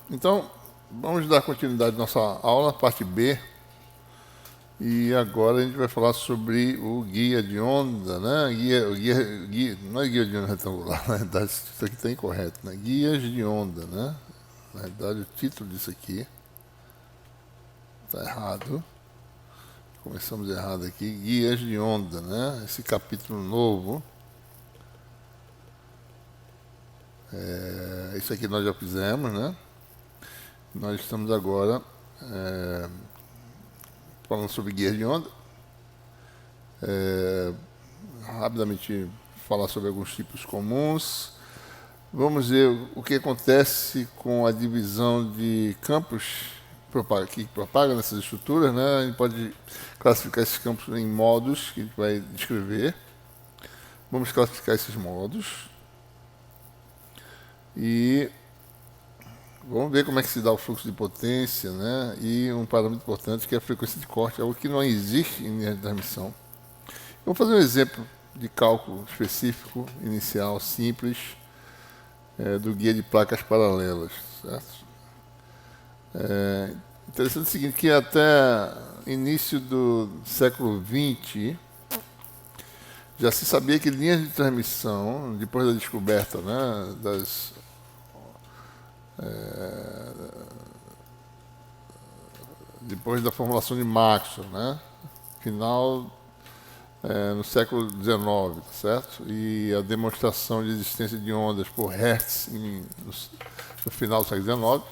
Então, vamos dar continuidade à nossa aula, parte B. E agora a gente vai falar sobre o guia de onda, né? Não é guia de onda retangular, na verdade, isso aqui está incorreto, né? Guias de onda, né? Na verdade, o título disso aqui está errado. Começamos errado aqui. Guias de onda, né? Esse capítulo novo. Isso aqui nós já fizemos, né? Nós estamos agora falando sobre guias de onda. Rapidamente falar sobre alguns tipos comuns. Vamos ver o que acontece com a divisão de campos que propagam nessas estruturas, né? A gente pode classificar esses campos em modos que a gente vai descrever. Vamos classificar esses modos. E vamos ver como é que se dá o fluxo de potência, né? E um parâmetro importante que é a frequência de corte, algo que não existe em linha de transmissão. Vamos fazer um exemplo de cálculo específico, inicial, simples, do guia de placas paralelas, certo? Interessante o seguinte, que até início do século XX já se sabia que linhas de transmissão, depois da descoberta, né, depois da formulação de Maxwell, né, final no século XIX, tá certo? E a demonstração de existência de ondas por Hertz no final do século XIX.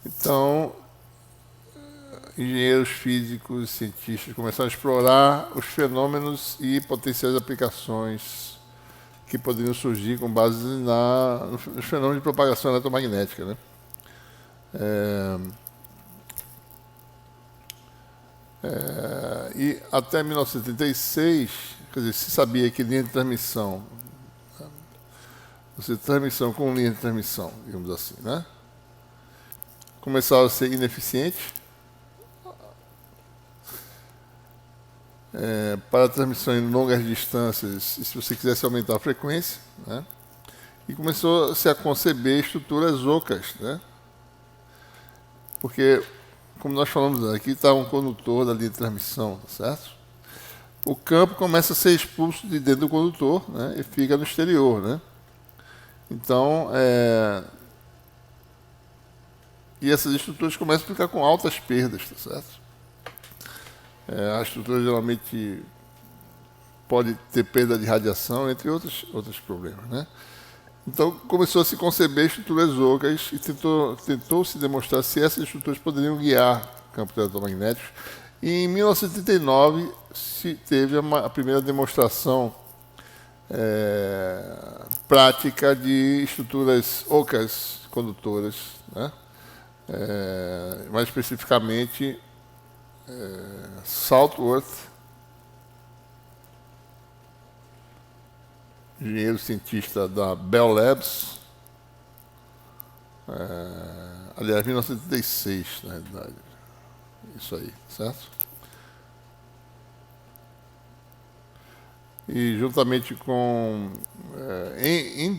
Então, engenheiros físicos, cientistas começaram a explorar os fenômenos e potenciais aplicações que poderiam surgir com base nos fenômenos de propagação eletromagnética, né? E até 1976, quer dizer, se sabia que linha de transmissão, transmissão com linha de transmissão, digamos assim, né? Começaram a ser ineficientes para transmissão em longas distâncias, e se você quisesse aumentar a frequência, né? E começou-se a conceber estruturas ocas, né? Porque, como nós falamos aqui, está um condutor da linha de transmissão, tá certo? O campo começa a ser expulso de dentro do condutor, né? E fica no exterior, né? Então, e essas estruturas começam a ficar com altas perdas, tá certo? A estrutura geralmente pode ter perda de radiação, entre outros problemas, né? Então, começou a se conceber estruturas ocas e tentou-se demonstrar se essas estruturas poderiam guiar campos eletromagnéticos. E em 1939 se teve a primeira demonstração prática de estruturas ocas condutoras, né? Mais especificamente Saltworth, engenheiro cientista da Bell Labs, aliás, 1976, na realidade. Isso aí, certo? E juntamente com,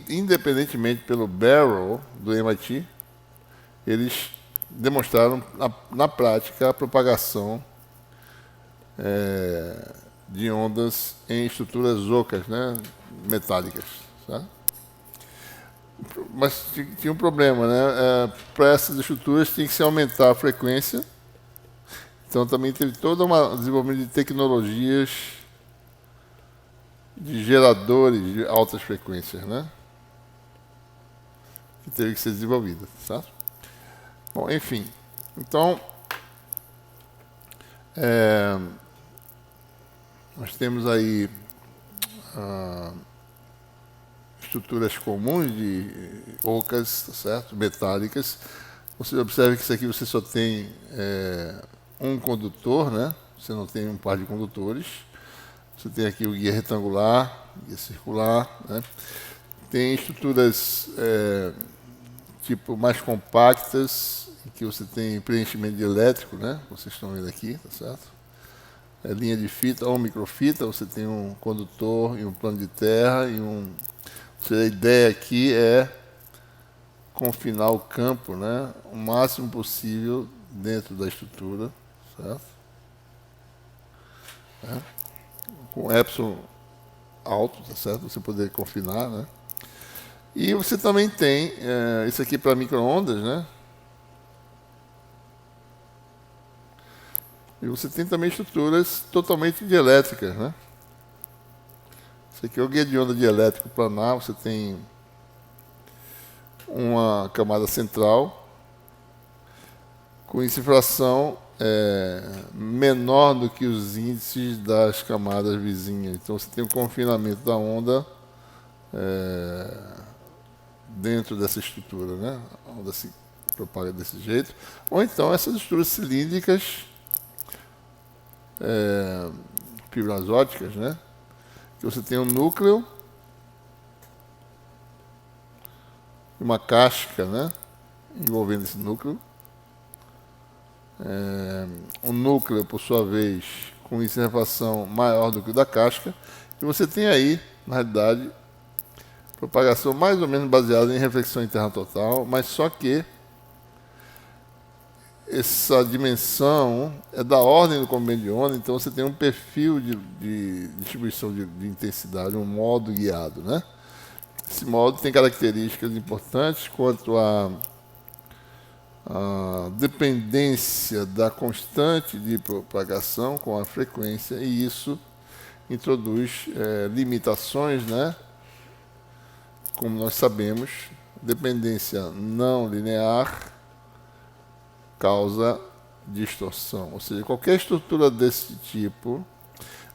independentemente pelo Barrow, do MIT, eles demonstraram na prática a propagação de ondas em estruturas ocas, né, metálicas. Tá? Mas tinha um problema, né? Para essas estruturas tinha que se aumentar a frequência. Então também teve todo um desenvolvimento de tecnologias de geradores de altas frequências, né? Que teve que ser desenvolvida, certo? Bom, enfim. Então, nós temos aí estruturas comuns de ocas, tá certo? Metálicas. Você observa que isso aqui você só tem um condutor, né? Você não tem um par de condutores. Você tem aqui o guia retangular, guia circular, né? Tem estruturas tipo mais compactas, em que você tem preenchimento de elétrico, né? Vocês estão vendo aqui, tá certo? Linha de fita ou microfita, você tem um condutor e um plano de terra e a ideia aqui é confinar o campo, né, o máximo possível dentro da estrutura, certo? Com epsilon alto, tá certo? Você poder confinar, né? E você também tem, isso aqui para micro-ondas, né? E você tem também estruturas totalmente dielétricas, né? Isso aqui é o guia de onda dielétrico planar, você tem uma camada central com infração menor do que os índices das camadas vizinhas. Então você tem o confinamento da onda dentro dessa estrutura, né? A onda se propaga desse jeito. Ou então essas estruturas cilíndricas fibras óticas, né? Que você tem um núcleo e uma casca, né? Envolvendo esse núcleo. O núcleo, por sua vez, com inervação maior do que o da casca. E você tem aí, na realidade, propagação mais ou menos baseada em reflexão interna total, mas só que essa dimensão é da ordem do comprimento de onda, então você tem um perfil de distribuição de intensidade, um modo guiado, né? Esse modo tem características importantes quanto à dependência da constante de propagação com a frequência, e isso introduz limitações, né? Como nós sabemos, dependência não linear causa distorção. Ou seja, qualquer estrutura desse tipo,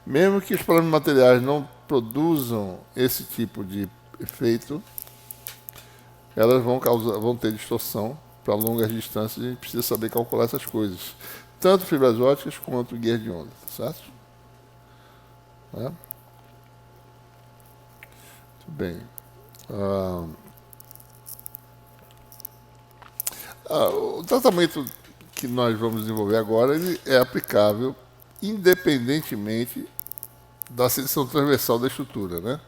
mesmo que os parâmetros materiais não produzam esse tipo de efeito, elas vão ter distorção para longas distâncias, e a gente precisa saber calcular essas coisas. Tanto fibras óticas quanto guias de onda, certo? Muito bem. O tratamento que nós vamos desenvolver agora ele é aplicável independentemente da seção transversal da estrutura, né?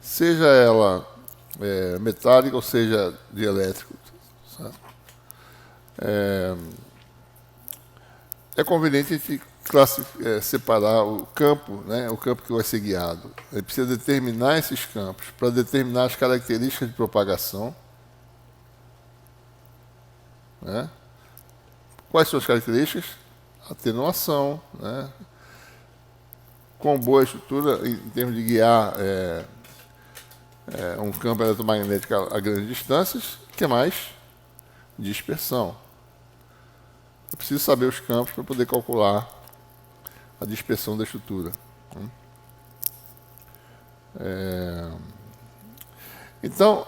Seja ela metálica ou seja dielétrico. Certo? É conveniente a gente separar o campo, né, o campo que vai ser guiado. Ele precisa determinar esses campos para determinar as características de propagação. Né? Quais são as características? Atenuação, né? Com boa estrutura em termos de guiar um campo eletromagnético a grandes distâncias. O que mais? Dispersão. Eu preciso saber os campos para poder calcular a dispersão da estrutura. Então,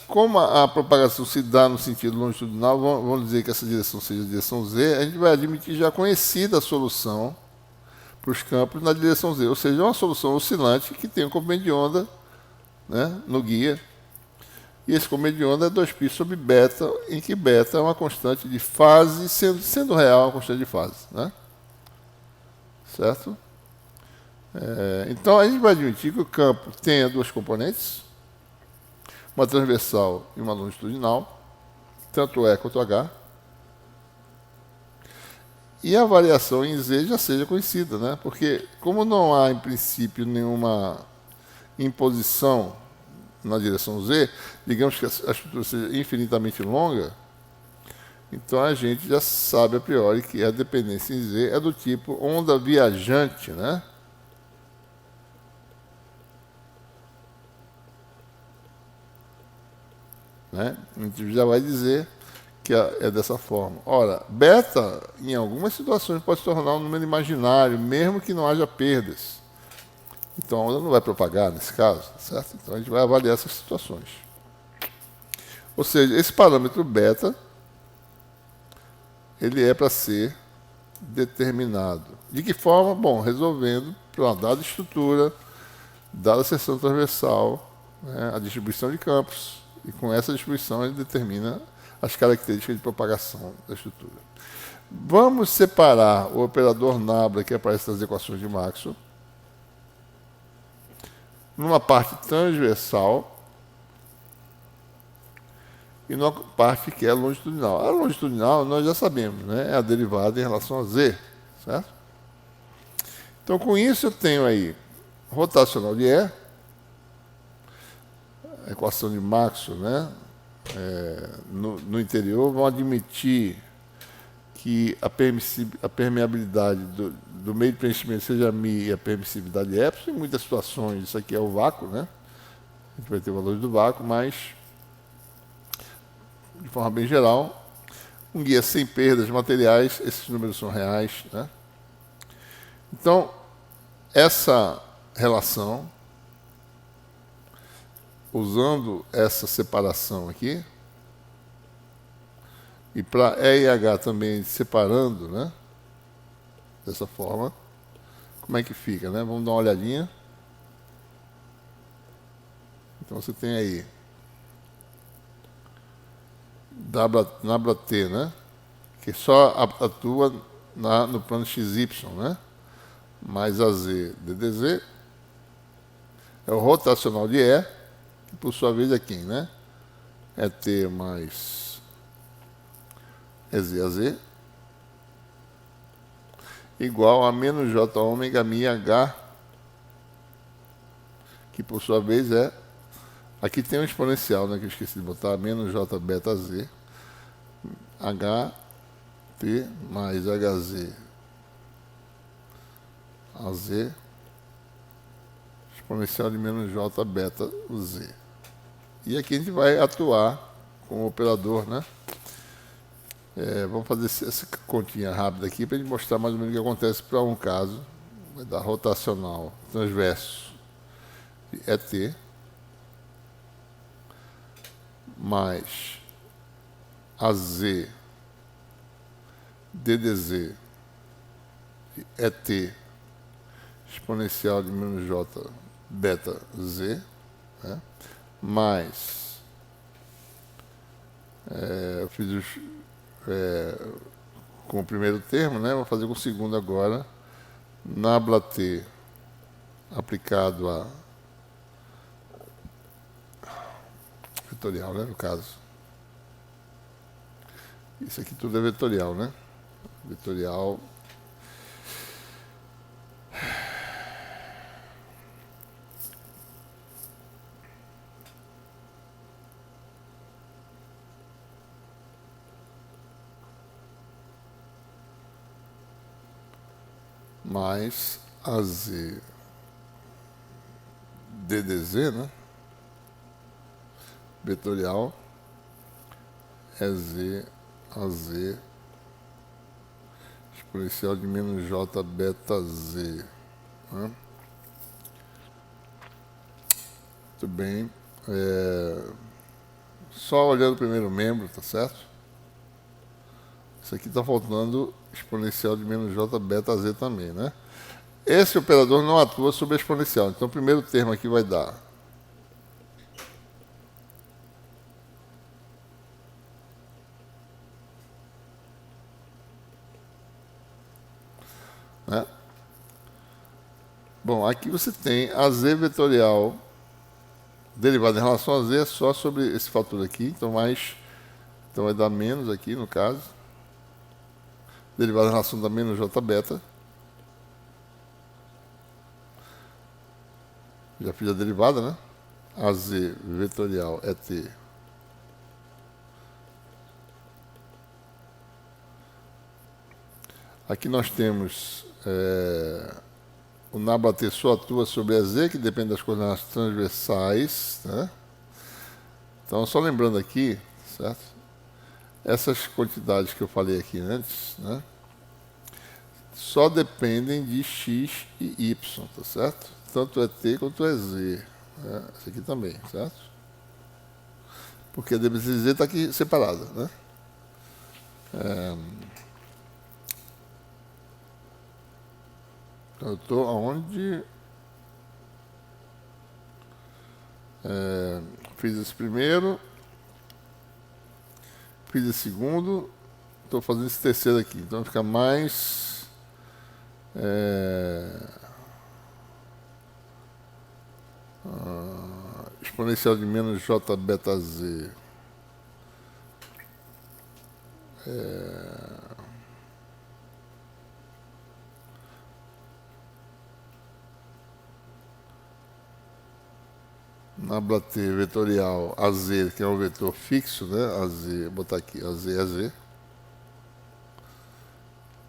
como a propagação se dá no sentido longitudinal, vamos dizer que essa direção seja a direção Z, a gente vai admitir já conhecida a solução para os campos na direção Z, ou seja, uma solução oscilante que tem um comprimento de onda, né, no guia. E esse comprimento de onda é 2π sobre beta, em que beta é uma constante de fase, sendo real uma constante de fase. Né? Certo? Então, a gente vai admitir que o campo tenha duas componentes, uma transversal e uma longitudinal, tanto E quanto H, e a variação em Z já seja conhecida, né? Porque como não há, em princípio, nenhuma imposição na direção Z, digamos que a estrutura seja infinitamente longa, então a gente já sabe a priori que a dependência em Z é do tipo onda viajante, né? A gente já vai dizer que é dessa forma. Ora, beta, em algumas situações, pode se tornar um número imaginário, mesmo que não haja perdas. Então, a onda não vai propagar nesse caso, certo? Então, a gente vai avaliar essas situações. Ou seja, esse parâmetro beta, ele é para ser determinado. De que forma? Bom, resolvendo para uma dada estrutura, dada a seção transversal, né, a distribuição de campos, e com essa distribuição ele determina as características de propagação da estrutura. Vamos separar o operador nabla que aparece nas equações de Maxwell numa parte transversal e numa parte que é longitudinal. A longitudinal nós já sabemos, né? É a derivada em relação a z, certo? Então, com isso eu tenho aí rotacional de E, a equação de Maxwell, né? No interior, vão admitir que a permeabilidade do meio de preenchimento seja μ e a permissividade é epsilon. Em muitas situações isso aqui é o vácuo, né? A gente vai ter valores do vácuo, mas de forma bem geral, um guia sem perdas materiais, esses números são reais, né? Então, essa relação, usando essa separação aqui, e para E e H também separando, né? Dessa forma, como é que fica, né? Vamos dar uma olhadinha. Então você tem aí WT, né? Que só atua no plano XY, né? Mais AZ DDZ é o rotacional de E, que por sua vez é quem, né? É T mais EZAZ igual a menos J ômega mi H, que por sua vez é, aqui tem um exponencial, né, que eu esqueci de botar, menos J beta Z, H T mais HZ AZ, exponencial de menos J beta Z. E aqui a gente vai atuar com o operador, né? Vamos fazer essa continha rápida aqui para a gente mostrar mais ou menos o que acontece para um caso. Vai dar rotacional transverso de ET mais AZ DDZ de ET exponencial de menos J beta Z, né? Mais eu fiz com o primeiro termo, né? Vou fazer com o segundo agora. Nabla T aplicado a vetorial, né? No caso. Isso aqui tudo é vetorial, né? Vetorial. Mais AZ DDZ, né? Vetorial EZ AZ exponencial de menos J beta Z, né? Muito bem. Só olhando o primeiro membro, tá certo? Isso aqui está faltando exponencial de menos J beta Z também, né? Esse operador não atua sobre a exponencial. Então, o primeiro termo aqui vai dar né? Bom, aqui você tem a Z vetorial derivada em relação a Z é só sobre esse fator aqui. Então, vai dar menos aqui, no caso. Derivada em relação da menos J beta. Já fiz a derivada, né? AZ vetorial é T. Aqui nós temos o Nabla T só atua sobre a Z, que depende das coordenadas transversais, né? Então, só lembrando aqui, certo? Essas quantidades que eu falei aqui antes, né? Só dependem de x e y, tá certo? Tanto é t quanto é z. Né? Esse aqui também, certo? Porque a dB z está aqui separada, né? Então, eu estou aonde fiz esse primeiro, fiz esse segundo, estou fazendo esse terceiro aqui. Então fica mais exponencial de menos J beta Z Nabla T vetorial AZ, que é um vetor fixo, né? AZ, vou botar aqui, AZ.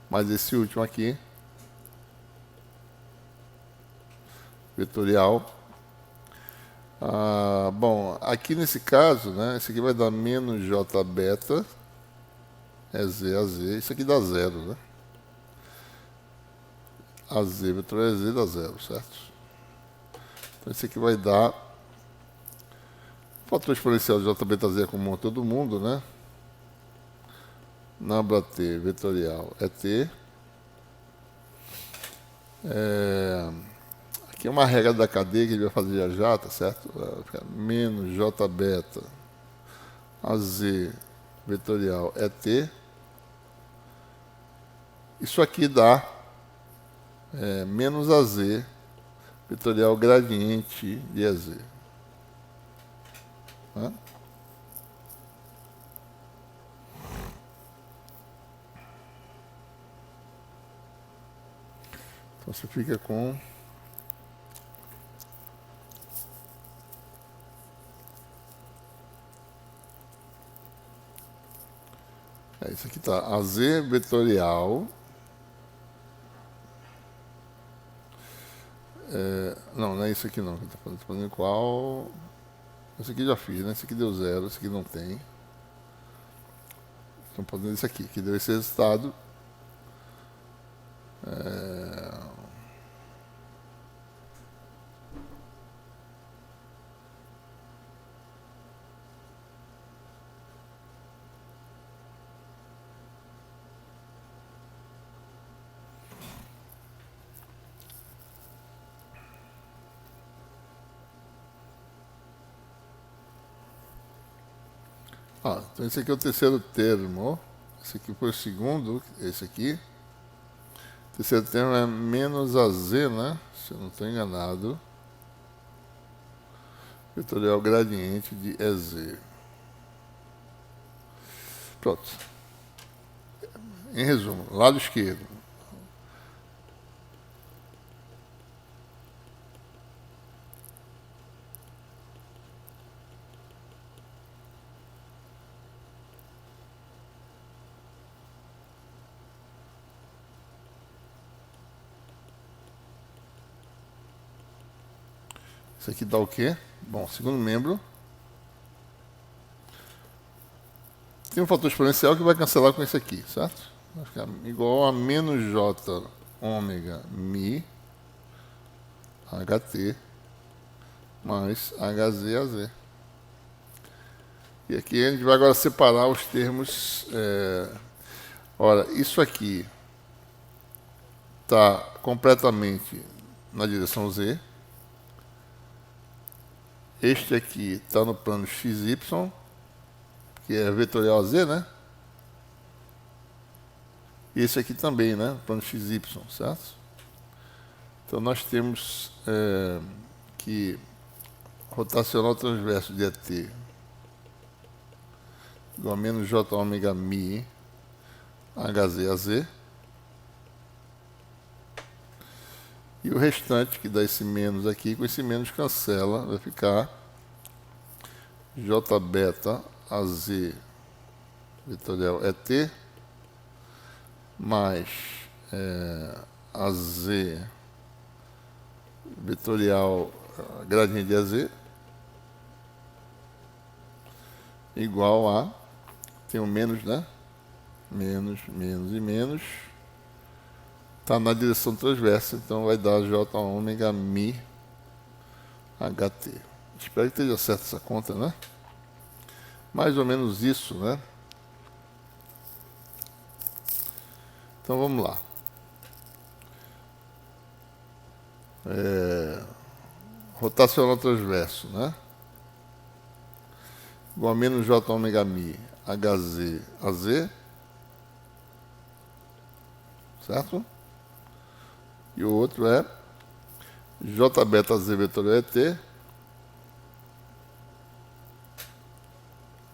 Mas esse último aqui, vetorial. Bom, aqui nesse caso, né? Esse aqui vai dar menos J beta, EZ, AZ. Isso aqui dá zero, né? AZ vetorial EZ dá zero, certo? Então esse aqui vai dar fator exponencial de J beta Z é comum a todo mundo, né? Nabla T vetorial é T. Aqui é uma regra da cadeia que ele vai fazer já já, tá certo? Vai ficar menos J beta AZ vetorial é T. Isso aqui dá menos AZ vetorial gradiente de EZ. Né? Então você fica com isso aqui tá AZ vetorial. Não é isso aqui não. Estou fazendo qual. Esse aqui já fiz, né? Esse aqui deu zero, esse aqui não tem. Então fazendo isso aqui, que deu esse resultado. Então esse aqui é o terceiro termo. Esse aqui foi o segundo, esse aqui. O terceiro termo é menos AZ, né? Se eu não estou enganado. Vetorial gradiente de EZ. Pronto. Em resumo, lado esquerdo. Isso aqui dá o quê? Bom, segundo membro. Tem um fator exponencial que vai cancelar com esse aqui, certo? Vai ficar igual a menos J ômega mi HT mais HZAZ. E aqui a gente vai agora separar os termos. Ora, isso aqui está completamente na direção Z. Este aqui está no plano XY, que é vetorial Z, né? E esse aqui também, né? Plano XY, certo? Então nós temos que rotacional transverso de ET igual a menos J ômega mi HZAZ. E o restante, que dá esse menos aqui, com esse menos cancela, vai ficar J beta AZ vetorial ET mais AZ vetorial gradiente de AZ igual a, tem um menos, né? Menos, menos e menos. Está na direção transversa, então vai dar J ômega mi HT. Espero que esteja certa essa conta, né? Mais ou menos isso, né? Então vamos lá. Rotacional transverso, né? Igual a menos J ômega mi HZ AZ. Certo? E o outro é J beta Z vetorial ET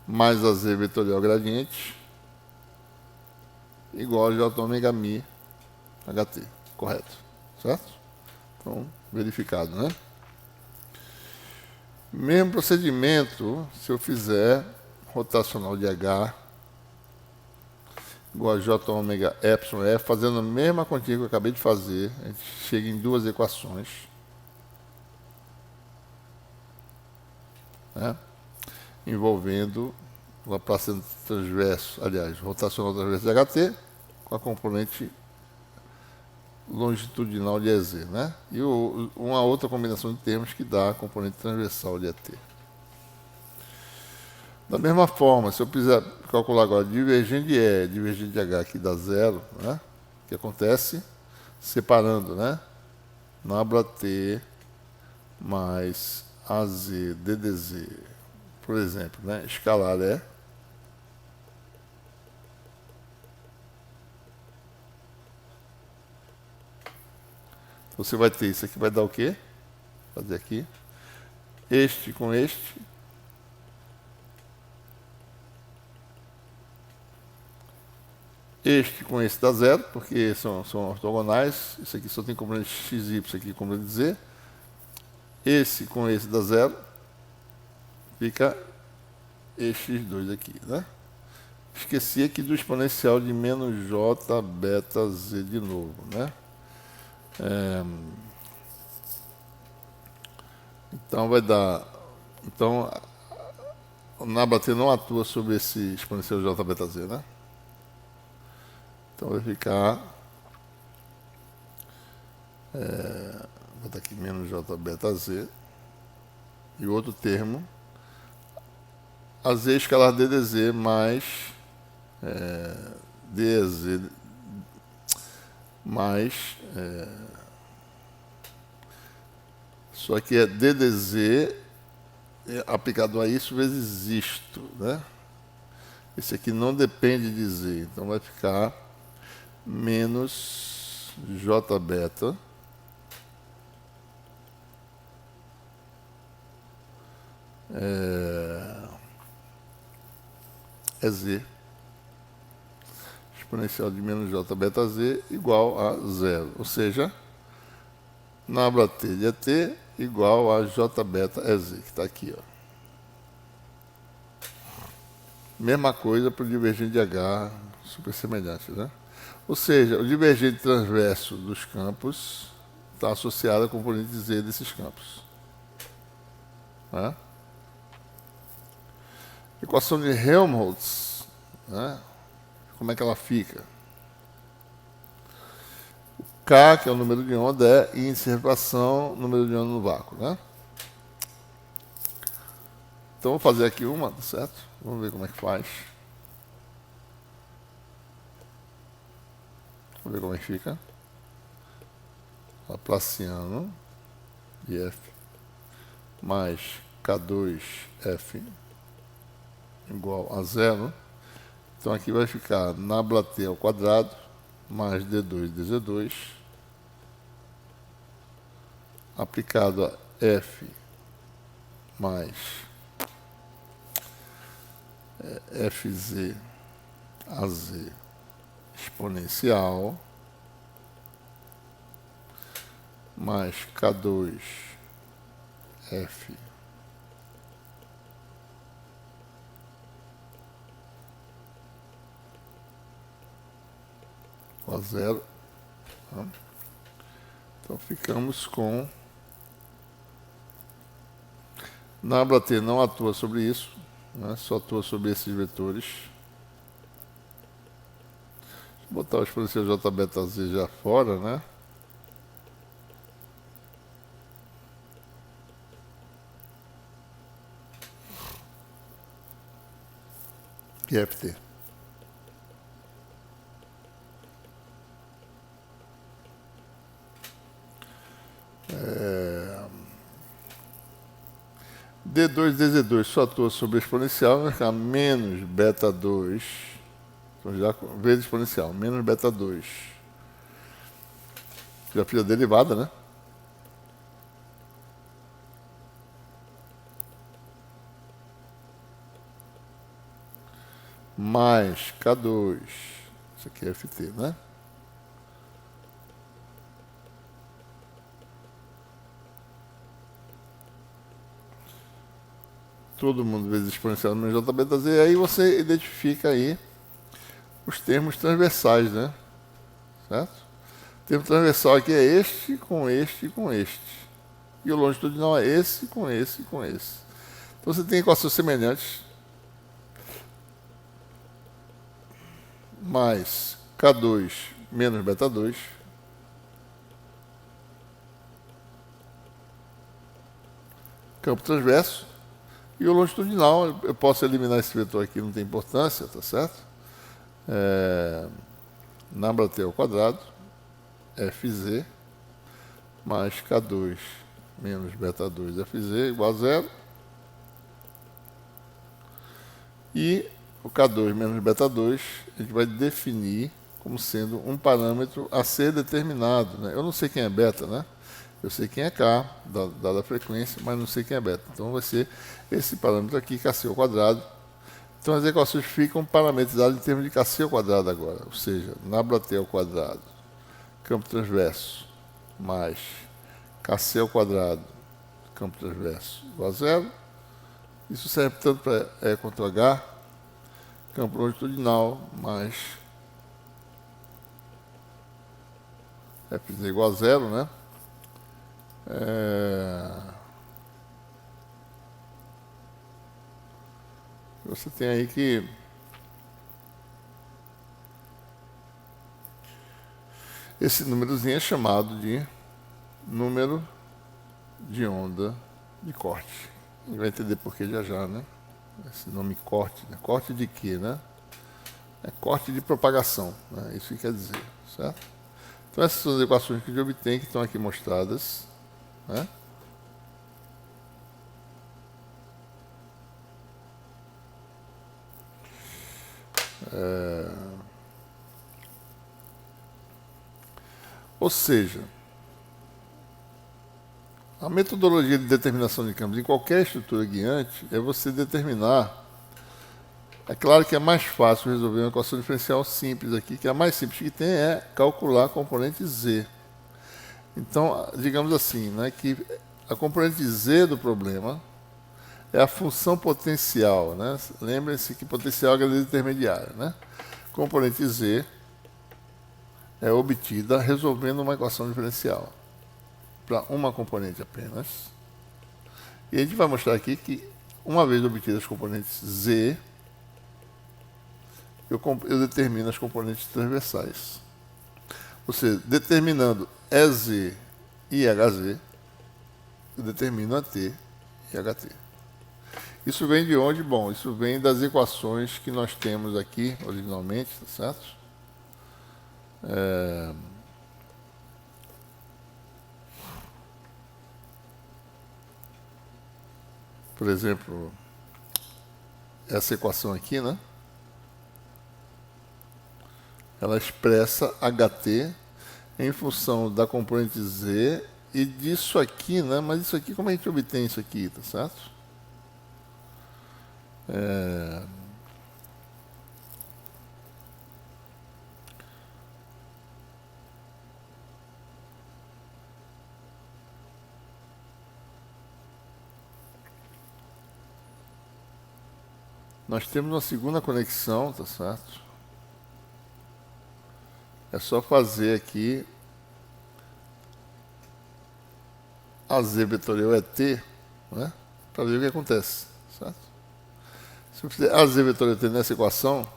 mais a Z vetorial gradiente igual a J ômega Mi HT. Correto? Certo? Então, verificado, né? Mesmo procedimento, se eu fizer rotacional de H igual a J ômega epsilon F, fazendo a mesma continha que eu acabei de fazer, a gente chega em duas equações, né? Envolvendo o Laplaciano transverso, aliás, rotacional transverso de HT com a componente longitudinal de EZ, né? E uma outra combinação de termos que dá a componente transversal de ET. Da mesma forma, se eu quiser calcular agora divergente de E, divergente de H, que dá zero, né? O que acontece? Separando, né? Nabla T mais AZ, DDZ, por exemplo, né? Escalar é você vai ter isso aqui, vai dar o quê? Fazer aqui. Este com este. Este com esse dá zero, porque são ortogonais. Isso aqui só tem componente x, y, isso aqui componente z. Esse com esse dá zero. Fica x2 aqui, né? Esqueci aqui do exponencial de menos j beta z de novo, né? Então vai dar... Então, o Nabla-T não atua sobre esse exponencial de j beta z, né? Então vai ficar... vou botar aqui menos j beta z. E o outro termo, a z escalar ddz mais dz mais... só que é ddz aplicado a isso vezes isto, né? Esse aqui não depende de z, então vai ficar menos j beta é z, exponencial de menos j beta z igual a zero, ou seja, Nabla T de ET igual a j beta é z, que está aqui, ó. Mesma coisa para o divergente de H, super semelhante, né? Ou seja, o divergente transverso dos campos está associado à componente z desses campos, né? Equação de Helmholtz, né? Como é que ela fica? K, que é o número de onda, é índice de refração, número de onda no vácuo, né? Então, vou fazer aqui uma, tá certo? Vamos ver como é que faz. Vamos ver como é que fica. Laplaciano de F mais K2F igual a zero. Então, aqui vai ficar Nabla T ao quadrado mais D2 dz2 aplicado a F mais Fz AZ exponencial mais K2F a zero. Tá? Então ficamos com Nabla T não atua sobre isso, né? Só atua sobre esses vetores. Vou botar o exponencial j beta z já fora, né? E FT. D2 dz2 só atua sobre o exponencial, vai ficar menos beta 2, então já vezes exponencial, menos beta 2. Já fiz a derivada, né? Mais K2 Isso aqui é ft, né? Todo mundo vezes exponencial menos j beta z, aí você identifica aí os termos transversais, né? Certo? O termo transversal aqui é este com este e com este. E o longitudinal é esse com esse e com esse. Então você tem equações semelhantes, mais K2 menos beta 2, campo transverso, e o longitudinal, eu posso eliminar esse vetor aqui, não tem importância, tá certo? Lambda t ao quadrado, fz, mais K2 menos beta 2 fz igual a zero. E o K2 menos beta 2, a gente vai definir como sendo um parâmetro a ser determinado, né? Eu não sei quem é beta, né? Eu sei quem é K, dada a frequência, mas não sei quem é beta. Então vai ser esse parâmetro aqui, Kc ao quadrado. Então as equações ficam parametrizadas em termos de Kc ao quadrado agora. Ou seja, lambda t ao quadrado, campo transverso, mais Kc ao quadrado, campo transverso, igual a zero. Isso serve tanto para E quanto H, campo longitudinal, mais Fz igual a zero, né? Você tem aí que esse númerozinho é chamado de número de onda de corte. A gente vai entender por que já, né? Esse nome corte, né? Corte de quê, né? É corte de propagação, né? Isso que quer dizer, certo? Então essas são as equações que a gente obtém, que estão aqui mostradas, né? Ou seja, a metodologia de determinação de campos em qualquer estrutura guiante é você determinar. É claro que é mais fácil resolver uma equação diferencial simples aqui, que a mais simples que tem é calcular a componente z. Então, digamos assim, né, que a componente z do problema é a função potencial, né? Lembrem-se que potencial é a grandeza intermediária, né? Componente z é obtida resolvendo uma equação diferencial para uma componente apenas. E a gente vai mostrar aqui que, uma vez obtidas as componentes z, eu determino as componentes transversais. Ou seja, determinando EZ e HZ, eu determino AT e HT. Isso vem de onde? Bom, isso vem das equações que nós temos aqui, originalmente, tá certo? Por exemplo, essa equação aqui, né? Ela expressa HT em função da componente Z e disso aqui, né? Mas isso aqui, como a gente obtém isso aqui, tá certo? Nós temos uma segunda conexão, tá certo? É só fazer aqui a Z vetorial é T, né? Para ver o que acontece, certo? Se eu fizer a Z vetorial T nessa equação,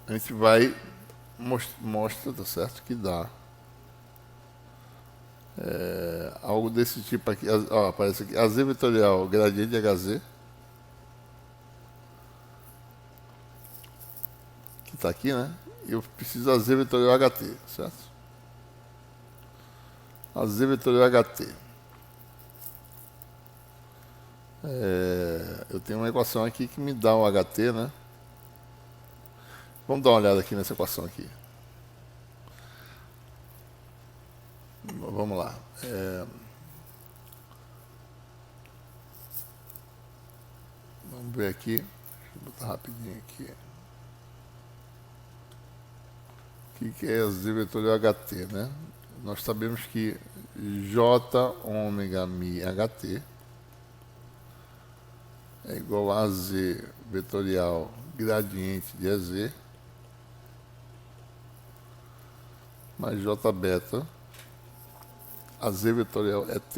a gente vai mostra, tá certo, que dá algo desse tipo aqui. Ó, aparece aqui a Z vetorial gradiente de HZ, que está aqui, né? E eu preciso da Z vetorial HT, certo? A Z vetorial HT. Eu tenho uma equação aqui que me dá um HT, né? Vamos dar uma olhada aqui nessa equação aqui. vamos lá. Vamos ver aqui. Deixa eu botar rapidinho aqui. O que é Z vetorial HT, né? Nós sabemos que J ômega mi HT é igual a Z vetorial gradiente de EZ mais J beta AZ vetorial ET.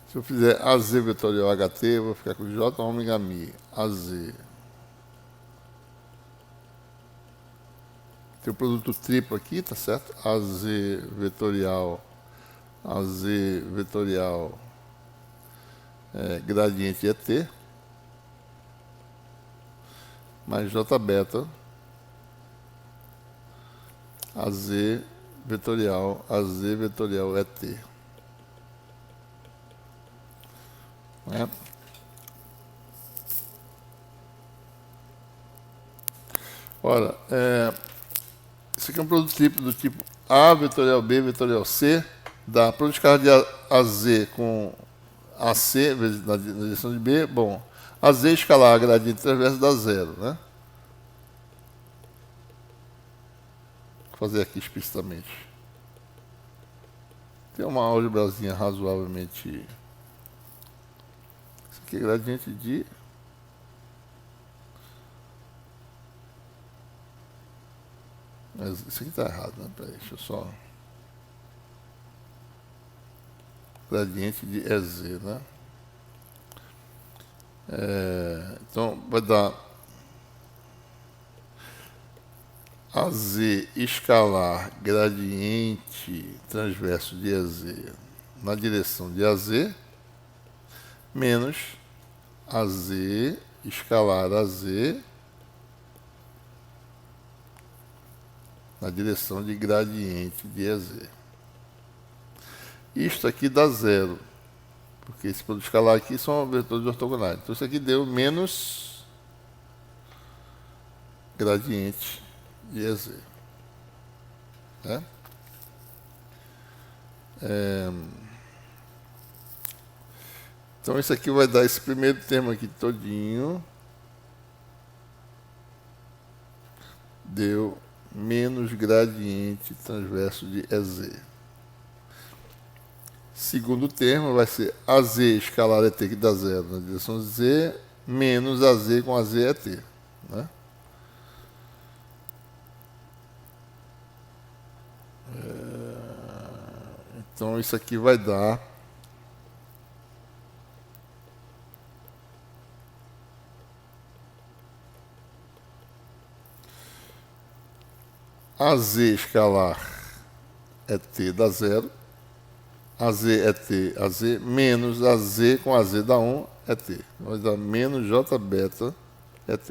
Se eu fizer AZ vetorial HT, eu vou ficar com J ômega mi AZ. Tem o produto triplo aqui, tá certo? AZ vetorial gradiente ET mais J beta AZ vetorial ET. Né? Ora, esse aqui é um produto triplo do tipo A vetorial B vetorial C, dá produto de carga de AZ com AC na direção de B, bom, AZ escalar a gradiente transversa dá zero, né? Vou fazer aqui explicitamente. Tem uma álgebrazinha razoavelmente. Isso aqui é gradiente de. Mas isso aqui está errado, né? Peraí, deixa eu só. Gradiente de EZ, né? Então vai dar AZ escalar gradiente transverso de EZ na direção de AZ menos AZ escalar AZ na direção de gradiente de EZ. Isto aqui dá zero, porque esse produto escalar aqui são vetores ortogonais. Então isso aqui deu menos gradiente de EZ. Né? Então isso aqui vai dar esse primeiro termo aqui todinho. Deu menos gradiente transverso de EZ. Segundo termo vai ser AZ escalar ET, que dá zero na direção Z, menos AZ com AZ ET. Né? Então isso aqui vai dar AZ escalar ET dá zero, AZ ET, AZ menos AZ com AZ dá 1 ET. Vai dar menos J beta ET.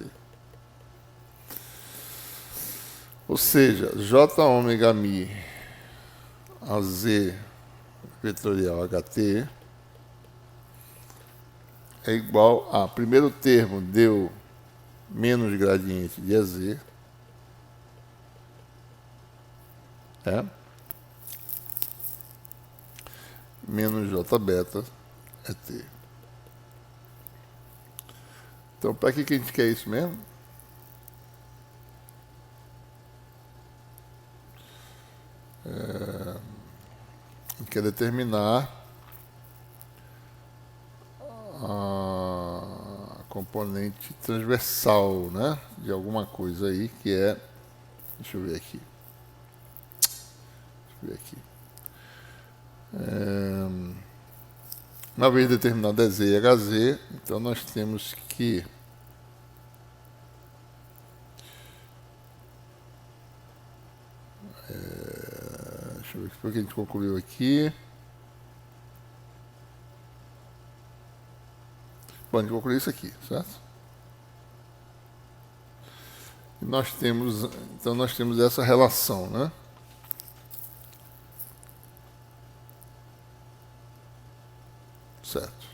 Ou seja, J ômega mi AZ vetorial HT é igual a, primeiro termo deu menos gradiente de EZ, menos J beta ET. Então, para que a gente quer isso mesmo? A gente quer determinar a componente transversal, né, de alguma coisa aí, que é, deixa eu ver aqui, uma vez determinado é Z e HZ, então nós temos que deixa eu ver o que a gente concluiu aqui. Bom, a gente concluiu isso aqui, certo? E nós temos, então nós temos essa relação, né? Certo.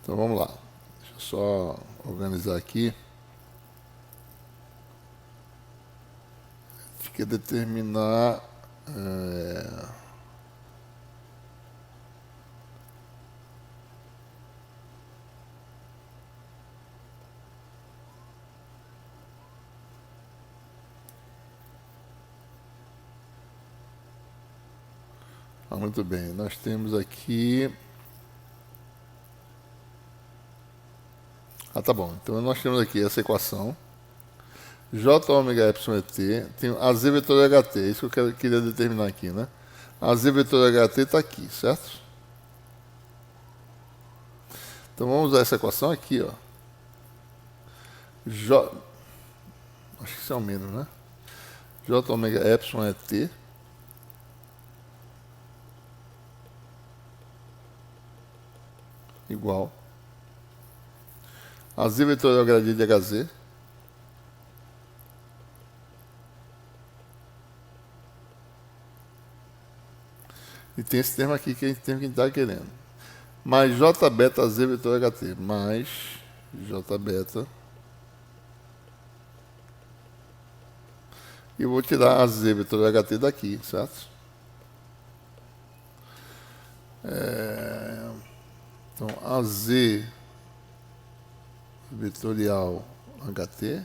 Então vamos lá. Deixa eu só organizar aqui. que determinar muito bem, nós temos aqui. Tá bom. Então nós temos aqui essa equação. J ômega epsilon é t, tem AZ vetor HT, é isso que eu queria determinar aqui, né? AZ vetor HT está aqui, certo? Então vamos usar essa equação aqui, ó. Acho que isso é o menos, né? J ômega epsilon é t. Igual a Z vetorial gradiente de HZ e tem esse termo aqui que a gente tem que estar querendo, mais J beta Z vetorial HT, mais J beta, e eu vou tirar a Z vetorial HT daqui, certo? Então, a Z vetorial HT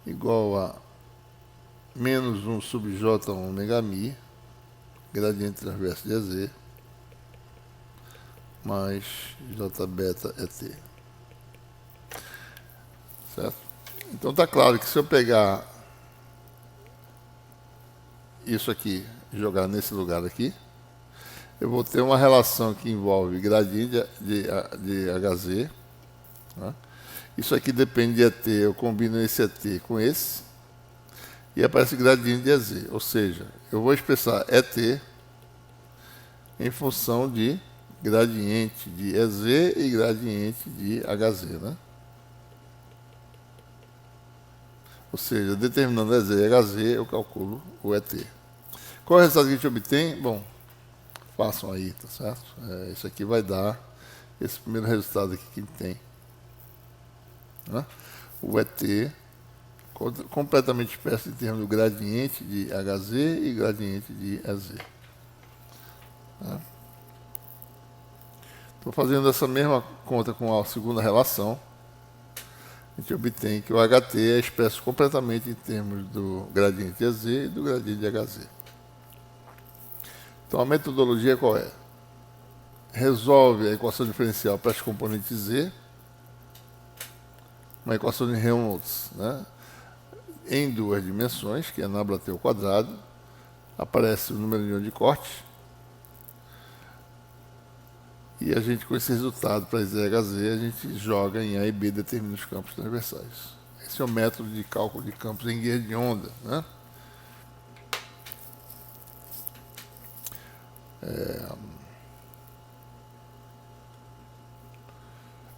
igual a menos 1 sub J ômega mi, gradiente transverso de AZ, mais J beta é T. Certo? Então está claro que se eu pegar isso aqui e jogar nesse lugar aqui, eu vou ter uma relação que envolve gradiente de HZ. Né? Isso aqui depende de ET, eu combino esse ET com esse, e aparece gradiente de EZ. Ou seja, eu vou expressar ET em função de gradiente de EZ e gradiente de HZ. Né? Ou seja, determinando EZ e HZ, eu calculo o ET. Qual é o resultado que a gente obtém? Bom, façam aí, tá certo? Isso aqui vai dar esse primeiro resultado aqui que tem. Né? O ET completamente expresso em termos do gradiente de HZ e gradiente de EZ. Estou fazendo essa mesma conta com a segunda relação. A gente obtém que o HT é expresso completamente em termos do gradiente de EZ e do gradiente de HZ. Então a metodologia qual é? Resolve a equação diferencial para as componentes Z, uma equação de Helmholtz, né? Em duas dimensões, que é nabla T ao quadrado, aparece o número de ion de corte, e a gente, com esse resultado para Z e HZ, a gente joga em A e B e determina os campos transversais. Esse é o método de cálculo de campos em guia de onda. Né?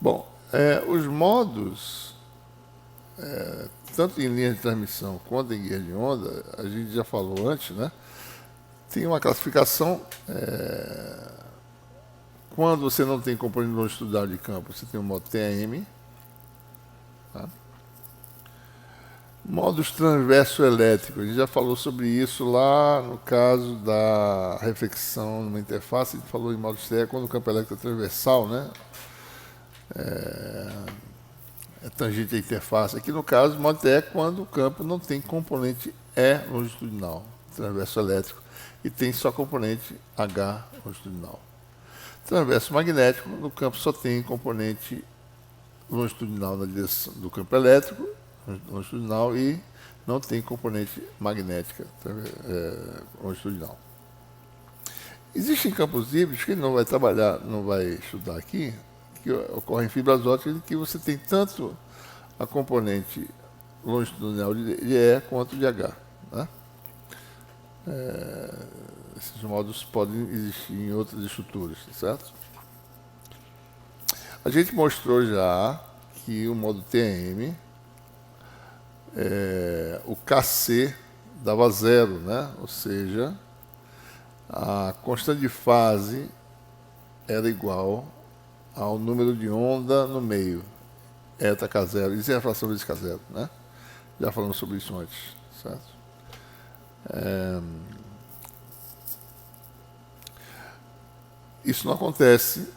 Bom, os modos, tanto em linha de transmissão quanto em guia de onda, a gente já falou antes, né? Tem uma classificação. Quando você não tem componente longitudinal de campo, você tem o modo TAM. Tá? Modos transverso elétrico, a gente já falou sobre isso lá no caso da reflexão numa interface, a gente falou em modo TE quando o campo elétrico é transversal, né? É tangente à interface. Aqui no caso, modo TE é quando o campo não tem componente E longitudinal, transverso elétrico, e tem só componente H longitudinal. Transverso magnético, no campo só tem componente longitudinal na direção do campo elétrico, longitudinal, e não tem componente magnética longitudinal. Existem campos híbridos que ele não vai trabalhar, não vai estudar aqui, que ocorrem em fibras ópticas, em que você tem tanto a componente longitudinal de E quanto de H. Né? Esses modos podem existir em outras estruturas, certo? A gente mostrou já que o modo TM, o KC dava zero, né? Ou seja, a constante de fase era igual ao número de onda no meio, eta K0, isso é a fração vezes K0, né? Já falamos sobre isso antes, certo? Isso não acontece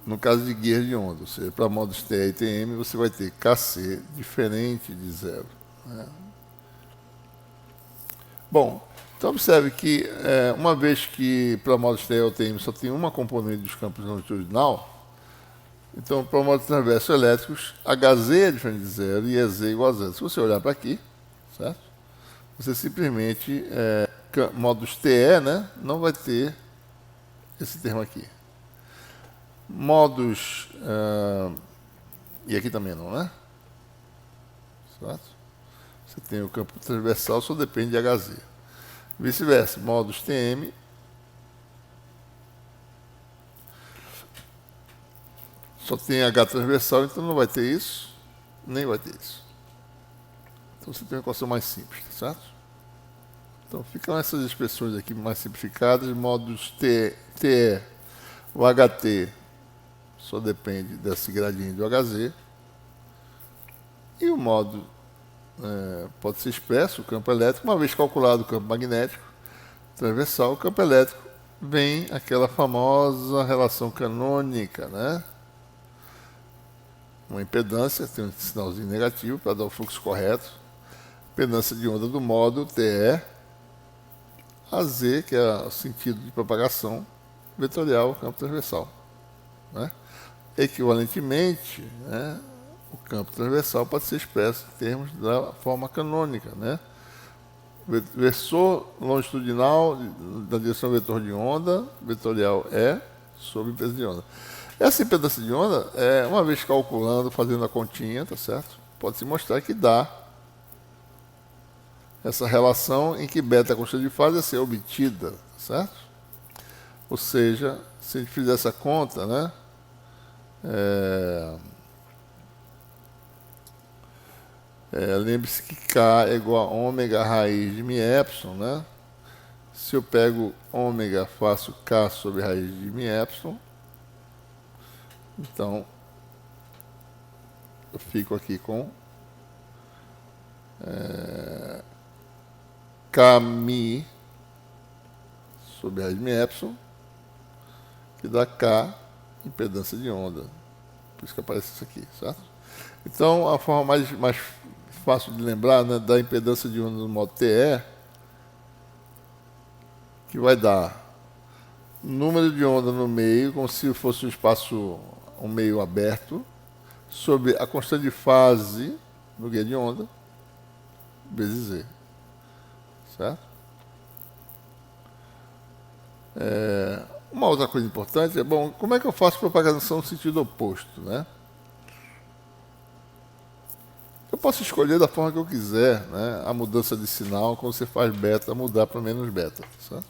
no caso de guias de onda, ou seja, para modos TE e TM você vai ter KC diferente de zero, né? Bom, então observe que uma vez que para modos TE ou TM só tem uma componente dos campos longitudinal, então para modos transversos elétricos, HZ é diferente de zero e EZ é igual a zero. Se você olhar para aqui, certo? Você simplesmente, modos TE, né, não vai ter esse termo aqui. Modos, e aqui também não, né? Certo? Você tem o campo transversal, só depende de HZ. Vice-versa, modos TM, só tem H transversal, então não vai ter isso, nem vai ter isso. Então você tem uma equação mais simples, certo? Então ficam essas expressões aqui mais simplificadas, modos TE, o HT só depende desse gradiente do HZ, e o modo pode ser expresso, o campo elétrico, uma vez calculado o campo magnético transversal, o campo elétrico vem aquela famosa relação canônica, né? Uma impedância, tem um sinalzinho negativo para dar o fluxo correto, impedância de onda do modo TE, AZ, que é o sentido de propagação, vetorial, campo transversal, né? Equivalentemente, né, o campo transversal pode ser expresso em termos da forma canônica, né? Versor longitudinal da direção vetor de onda, vetorial E sobre impedância de onda. Essa impedância de onda, uma vez calculando, fazendo a continha, tá certo? Pode-se mostrar que dá essa relação em que beta, a constante de fase, é ser obtida, tá certo? Ou seja, se a gente fizer essa conta, né? Lembre-se que K é igual a ômega raiz de mi epsilon, né? Se eu pego ômega, faço K sobre raiz de mi epsilon. Então, eu fico aqui com K mi sobre raiz de mi epsilon, que dá K impedância de onda. Por isso que aparece isso aqui, certo? Então, a forma mais fácil de lembrar, né, da impedância de onda no modo TE, que vai dar número de onda no meio, como se fosse um espaço, um meio aberto, sobre a constante de fase no guia de onda, vezes Z. Certo? Uma outra coisa importante é, bom, como é que eu faço propagação no sentido oposto, né? Eu posso escolher da forma que eu quiser, né, a mudança de sinal, quando você faz beta, mudar para menos beta. Certo?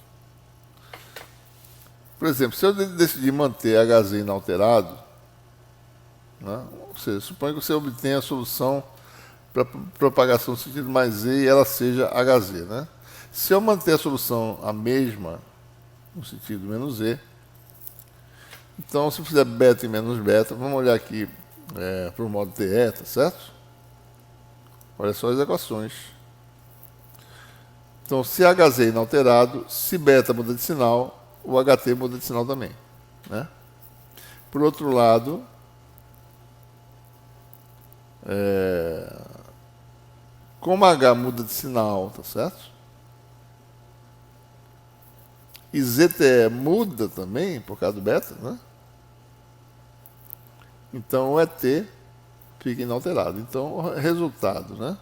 Por exemplo, se eu decidir manter HZ inalterado, né, ou seja, suponha que você obtenha a solução para propagação no sentido mais Z e ela seja HZ. Né? Se eu manter a solução a mesma, no sentido menos Z, então se eu fizer beta e menos beta, vamos olhar aqui para o modo TE, tá certo? Olha só as equações. Então, se HZ é inalterado, se beta muda de sinal, o HT muda de sinal também. Né? Por outro lado, como H muda de sinal, tá certo? E ZTE muda também, por causa do beta, né? Então o ET fica inalterado. Então, o resultado, né?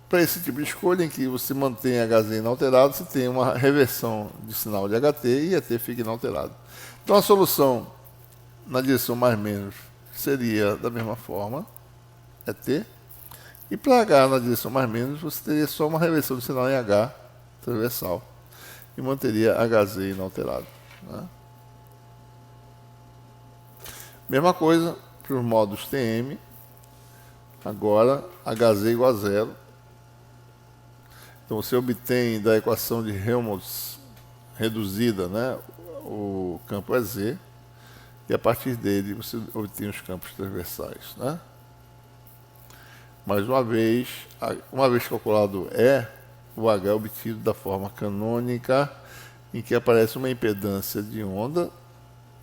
Para esse tipo de escolha em que você mantém HZ inalterado, você tem uma reversão de sinal de HT e ET fica inalterado. Então a solução na direção mais menos seria da mesma forma, ET. E para H na direção mais menos, você teria só uma reversão de sinal em H transversal e manteria HZ inalterado. Né? Mesma coisa para os modos TM. Agora, HZ igual a zero. Então você obtém da equação de Helmholtz reduzida, né, o campo é Z, e a partir dele você obtém os campos transversais. Né? Mais uma vez calculado E, o H é obtido da forma canônica, em que aparece uma impedância de onda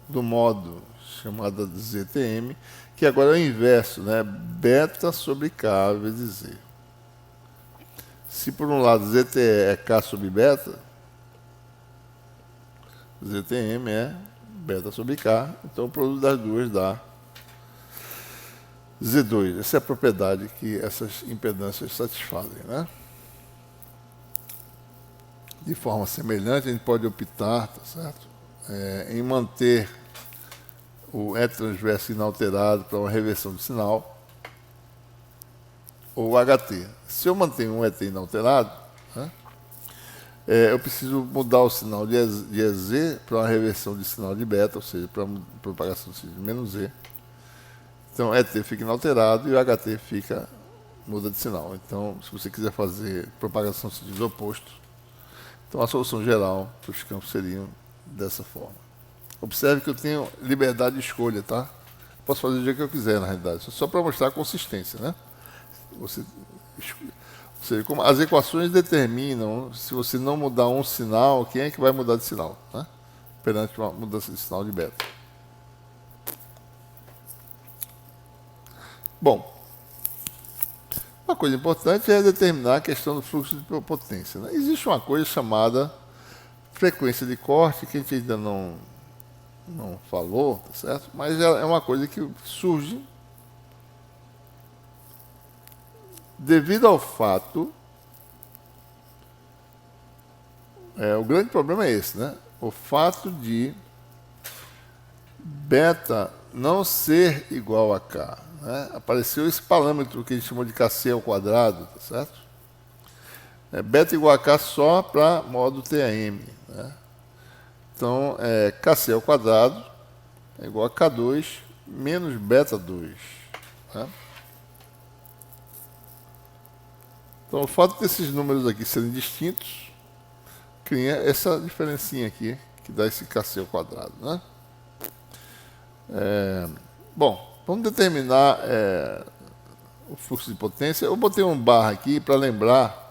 do modo chamada de ZTM, que agora é o inverso, né? Beta sobre K vezes Z. Se por um lado ZTE é K sobre beta, ZTM é beta sobre K, então o produto das duas dá Z2. Essa é a propriedade que essas impedâncias satisfazem, né? De forma semelhante, a gente pode optar, tá certo? Em manter o E transverso inalterado para uma reversão de sinal, ou HT. Se eu mantenho um ET inalterado, né, eu preciso mudar o sinal de EZ para uma reversão de sinal de beta, ou seja, para uma propagação de menos Z. Então, ET fica inalterado e o HT muda de sinal. Então, se você quiser fazer propagação de sentido oposto, então a solução geral para os campos seriam dessa forma. Observe que eu tenho liberdade de escolha, tá? Posso fazer do jeito que eu quiser, na realidade. Só para mostrar a consistência, né? Ou seja, como as equações determinam, se você não mudar um sinal, quem é que vai mudar de sinal, né? Perante uma mudança de sinal de beta. Bom, uma coisa importante é determinar a questão do fluxo de potência, né? Existe uma coisa chamada frequência de corte, que a gente ainda não falou, tá certo? Mas é uma coisa que surge devido ao fato, o grande problema é esse, né? O fato de beta não ser igual a K, né? Apareceu esse parâmetro que a gente chamou de Kc ao quadrado, tá certo? Beta igual a K só para modo TAM, né? Então, Kc ao quadrado é igual a K2 menos beta 2. Né? Então, o fato desses números aqui serem distintos cria essa diferencinha aqui, que dá esse Kc ao quadrado. Né? Bom, vamos determinar o fluxo de potência. Eu botei um barra aqui para lembrar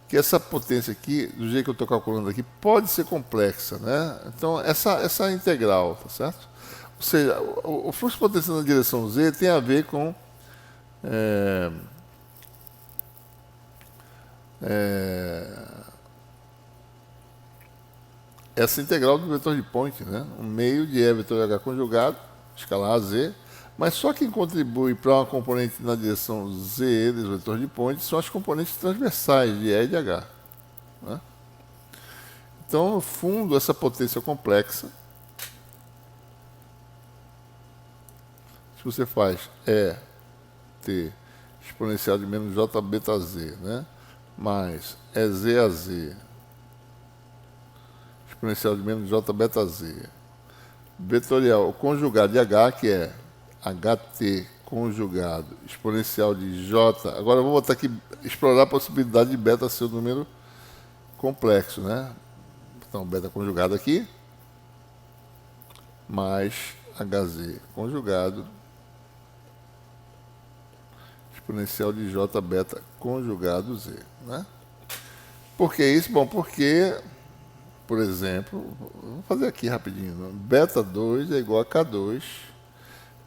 que essa potência aqui, do jeito que eu estou calculando aqui, pode ser complexa, né? Então, essa integral, tá certo? Ou seja, o fluxo de potência na direção Z tem a ver com essa integral do vetor de point, né? Um meio de E vetor H conjugado, escalar a Z, mas só quem contribui para uma componente na direção Z do vetor de point são as componentes transversais de E e de H. Né? Então, no fundo, essa potência complexa, se você faz T exponencial de menos J beta Z, né? Mais EZ a Z exponencial de menos J beta Z, vetorial conjugado de H, que é HT conjugado exponencial de J. Agora eu vou botar aqui, explorar a possibilidade de beta ser um número complexo, né? Então, beta conjugado aqui, mais HZ conjugado exponencial de J beta conjugado Z, né? Por que isso? Bom, porque, por exemplo, vamos fazer aqui rapidinho, né? Beta 2 é igual a K2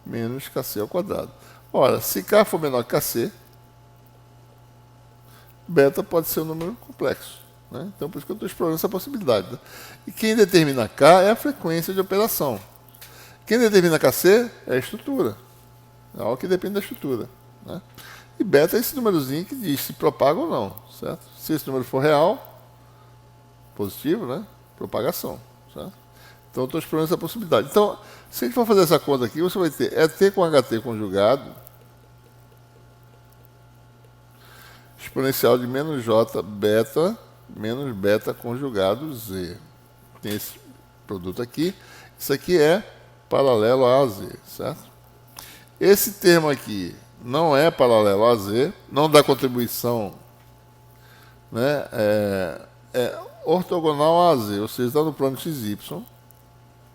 menos Kc ao quadrado. Ora, se K for menor que Kc, beta pode ser um número complexo. Né? Então, por isso que eu estou explorando essa possibilidade. Né? E quem determina K é a frequência de operação. Quem determina Kc é a estrutura. É algo que depende da estrutura. Né? E beta é esse númerozinho que diz se propaga ou não. Certo? Se esse número for real, positivo, né? Propagação. Certo? Então, eu estou explorando essa possibilidade. Então, se a gente for fazer essa conta aqui, você vai ter ET com HT conjugado exponencial de menos J beta menos beta conjugado Z. Tem esse produto aqui. Isso aqui é paralelo a Z, certo? Esse termo aqui não é paralelo a Z, não dá contribuição, né? É ortogonal a Z, ou seja, está no plano XY,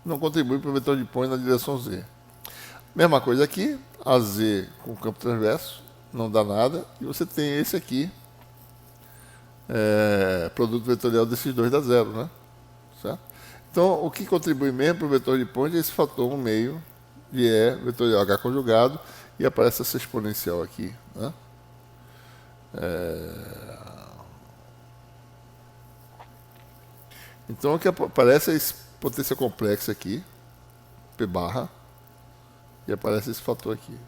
não contribui para o vetor de point na direção Z. Mesma coisa aqui, AZ com campo transverso, não dá nada. E você tem esse aqui, produto vetorial desses dois dá zero, né? Certo? Então, o que contribui mesmo para o vetor de ponte é esse fator 1 meio de E vetorial H conjugado, e aparece essa exponencial aqui, né? Então, o que aparece é essa potência complexa aqui, P barra, e aparece esse fator aqui.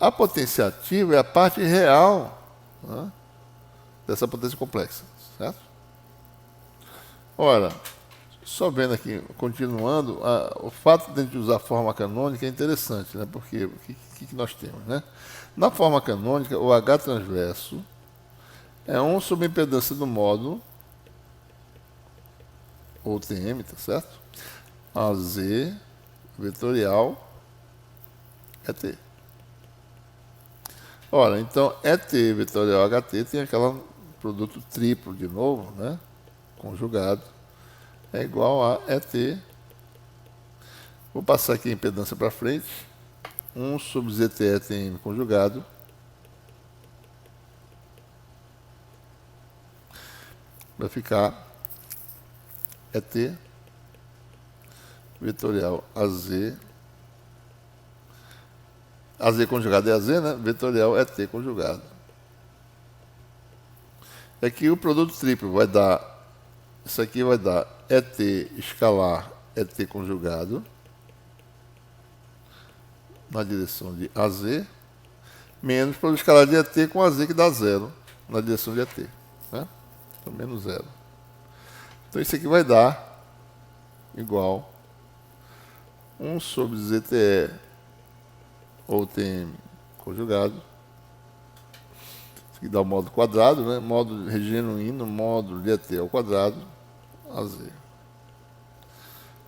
A potência ativa é a parte real, né, dessa potência complexa, certo? Ora, só vendo aqui, continuando, o fato de a gente usar a forma canônica é interessante, né? Porque o que nós temos, né? Na forma canônica, o H transverso é 1 sobre a impedância do módulo, ou TM, tá certo? AZ vetorial é T. Ora, então ET vetorial HT tem aquele produto triplo de novo, né? Conjugado, é igual a ET. Vou passar aqui a impedância para frente. 1 sobre ZTE TM conjugado. Vai ficar ET vetorial AZ. AZ conjugado é AZ, né? Vetorial ET conjugado. Aqui o produto triplo vai dar. Isso aqui vai dar ET escalar ET conjugado na direção de AZ, menos produto escalar de ET com AZ que dá zero na direção de ET, né? Então, menos zero. Então isso aqui vai dar igual 1 sobre ZTE ou TM conjugado. Isso aqui dá o módulo quadrado, né? Módulo genuíno, módulo de ET ao quadrado, AZ.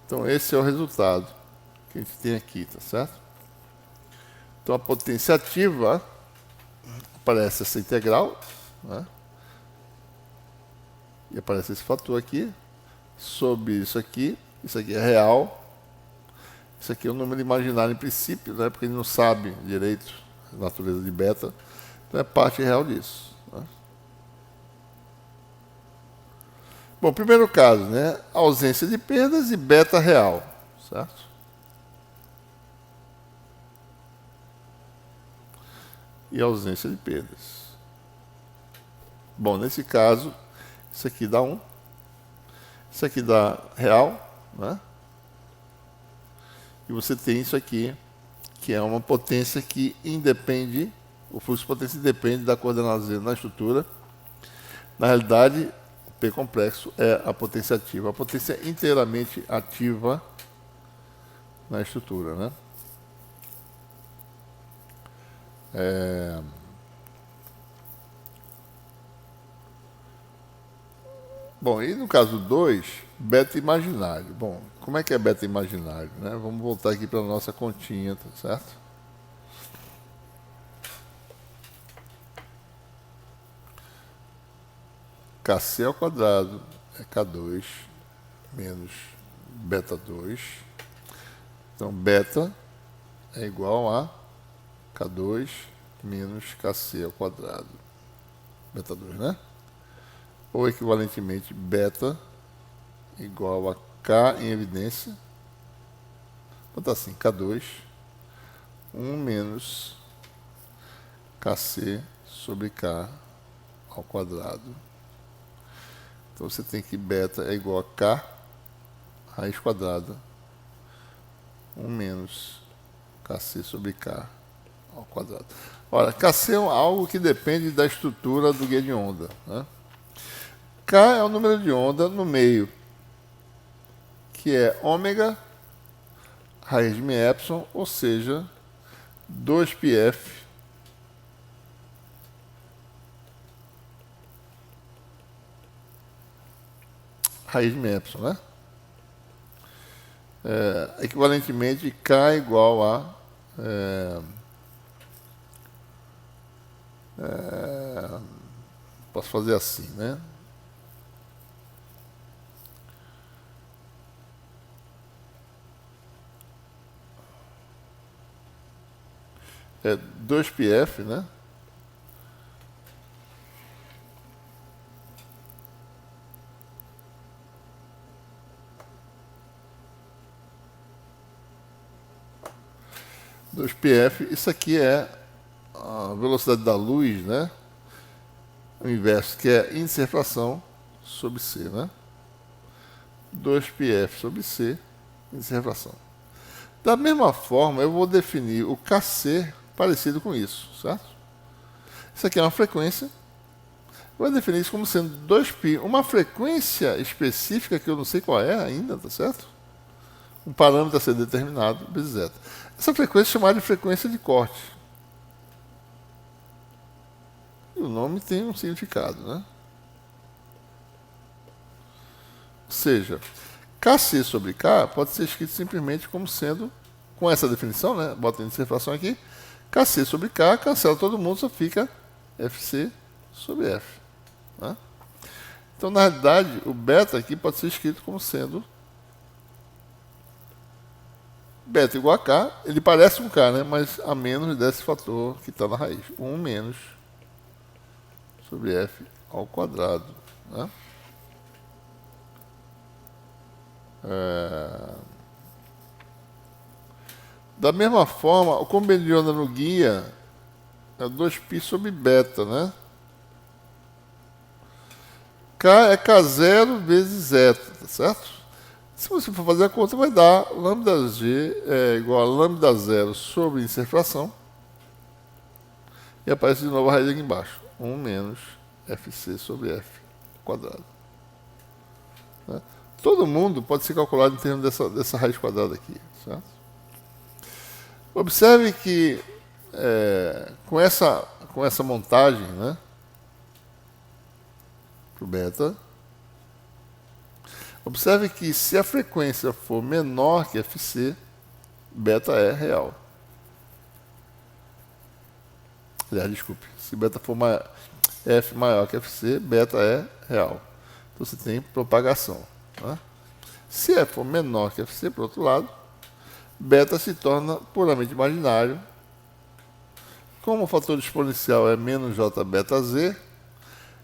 Então esse é o resultado que a gente tem aqui, tá certo? Então a potência ativa aparece essa integral, né? E aparece esse fator aqui, sobre isso aqui é real, isso aqui é um número imaginário em princípio, né? Porque ele não sabe direito a natureza de beta, então é parte real disso, né? Bom, primeiro caso, né? Ausência de perdas e beta real, certo? E ausência de perdas. Bom, nesse caso, isso aqui dá 1, isso aqui dá real, né? E você tem isso aqui, que é uma potência que independe, o fluxo de potência depende da coordenada Z na estrutura. Na realidade, o P complexo é a potência ativa. A potência é inteiramente ativa na estrutura, né? Bom, e no caso 2, beta imaginário. Bom, como é que é beta imaginário, né? Vamos voltar aqui para a nossa continha, tá certo? Kc ao quadrado é K2 menos beta 2. Então, beta é igual a K2 menos Kc ao quadrado. Beta 2, né? Ou equivalentemente, beta igual a K em evidência. Então tá assim, K2, 1 menos Kc sobre K ao quadrado. Então você tem que beta é igual a K raiz quadrada, 1 menos Kc sobre K ao quadrado. Ora, Kc é algo que depende da estrutura do guia de onda, né? K é o número de onda no meio, que é ômega raiz de mi epsilon, ou seja, 2πf raiz de mi epsilon, né? Equivalentemente, K é igual a posso fazer assim, né? é 2πf, né? Isso aqui é a velocidade da luz, né? O inverso, que é índice de refração sobre C, né? 2πf sobre C, índice de refração. Da mesma forma, eu vou definir o Kc parecido com isso, certo? Isso aqui é uma frequência. Eu vou definir isso como sendo 2π, uma frequência específica que eu não sei qual é ainda, tá certo? Um parâmetro a ser determinado, vezes zeta. Essa frequência é chamada de frequência de corte. E o nome tem um significado, né? Ou seja, Kc sobre K pode ser escrito simplesmente como sendo, com essa definição, né? Bota a índice de refração aqui. Kc sobre K, cancela todo mundo, só fica Fc sobre F. Né? Então, na realidade, o beta aqui pode ser escrito como sendo beta igual a K. Ele parece um K, né? Mas a menos desse fator que está na raiz. 1 menos sobre F ao quadrado. Né? Da mesma forma, o combo de onda no guia é 2π sobre beta, né? K é K0 vezes zeta, tá certo? Se você for fazer a conta, vai dar lambda g é igual a lambda 0 sobre índice de refração. E aparece de novo a raiz aqui embaixo. 1 menos Fc sobre F quadrado. Né? Todo mundo pode ser calculado em termos dessa raiz quadrada aqui, certo? Observe que com essa montagem, né, para o beta, observe que se a frequência for menor que Fc, beta é real. Aliás, desculpe, se beta for F maior que Fc, beta é real. Então você tem propagação. Né? Se F for menor que Fc, por outro lado, beta se torna puramente imaginário. Como o fator exponencial é menos j beta z,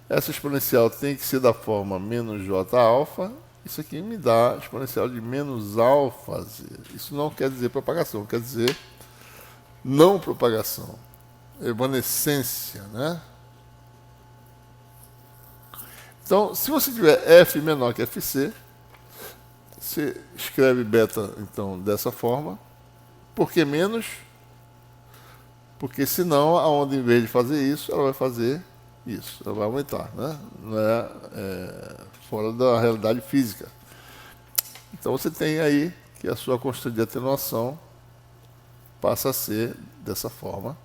essa exponencial tem que ser da forma menos j alfa. Isso aqui me dá exponencial de menos alfa z. Isso não quer dizer propagação, quer dizer não propagação. Evanescência, né? Então, se você tiver F menor que Fc, você escreve beta, então, dessa forma. Por que menos? Porque senão a onda, em vez de fazer isso, ela vai fazer isso. Ela vai aumentar, né? Não é fora da realidade física. Então você tem aí que a sua constante de atenuação passa a ser dessa forma.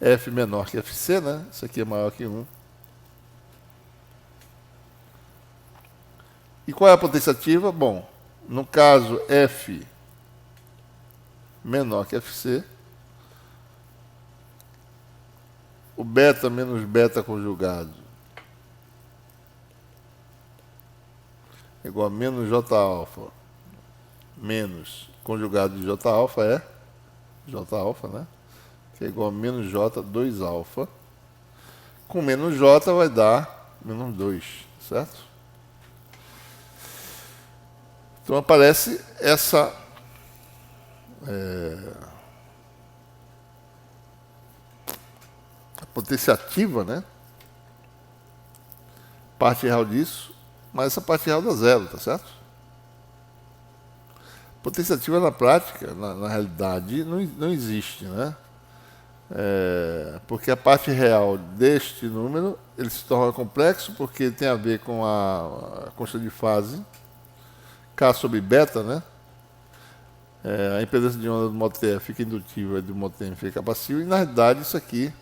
F menor que Fc, né? Isso aqui é maior que 1. E qual é a potência ativa? Bom, no caso F menor que Fc, o beta menos beta conjugado é igual a menos J alfa menos conjugado de J alfa é J alfa, né? Que é igual a menos J 2 alfa. Com menos J vai dar menos 2, certo? Então aparece essa a potência ativa, né? Parte real disso, mas essa parte real dá zero, tá certo? Potência ativa na prática, na realidade, não existe, né? Porque a parte real deste número ele se torna complexo porque tem a ver com a constante de fase K sobre beta, né? A impedância de onda do modo T fica indutiva e do modo T fica passiva, e na realidade isso aqui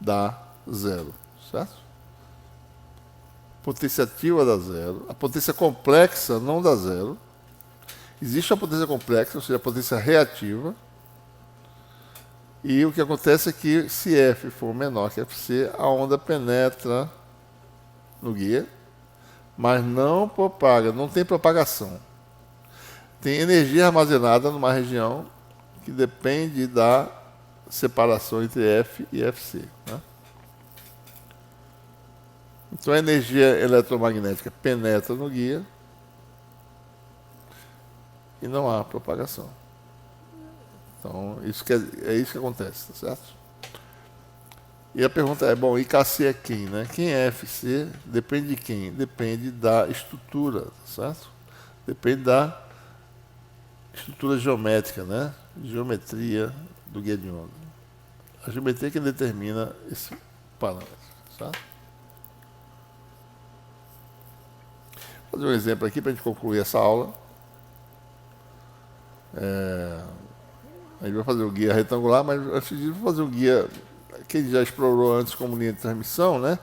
dá zero, certo? Potência ativa dá zero, a potência complexa não dá zero. Existe a potência complexa, ou seja, a potência reativa. E o que acontece é que se F for menor que Fc, a onda penetra no guia, mas não propaga, não tem propagação. Tem energia armazenada numa região que depende da separação entre F e FC. Né? Então a energia eletromagnética penetra no guia e não há propagação. Então é isso que acontece, tá certo? E a pergunta é, bom, e KC é quem, né? Quem é FC? Depende de quem? Depende da estrutura, tá certo? Depende da estrutura geométrica, né? Geometria do guia de onda. A geometria que determina esse parâmetro, certo? Vou fazer um exemplo aqui para a gente concluir essa aula. A gente vai fazer o guia retangular, mas antes disso, vou fazer o guia que a gente já explorou antes como linha de transmissão, né?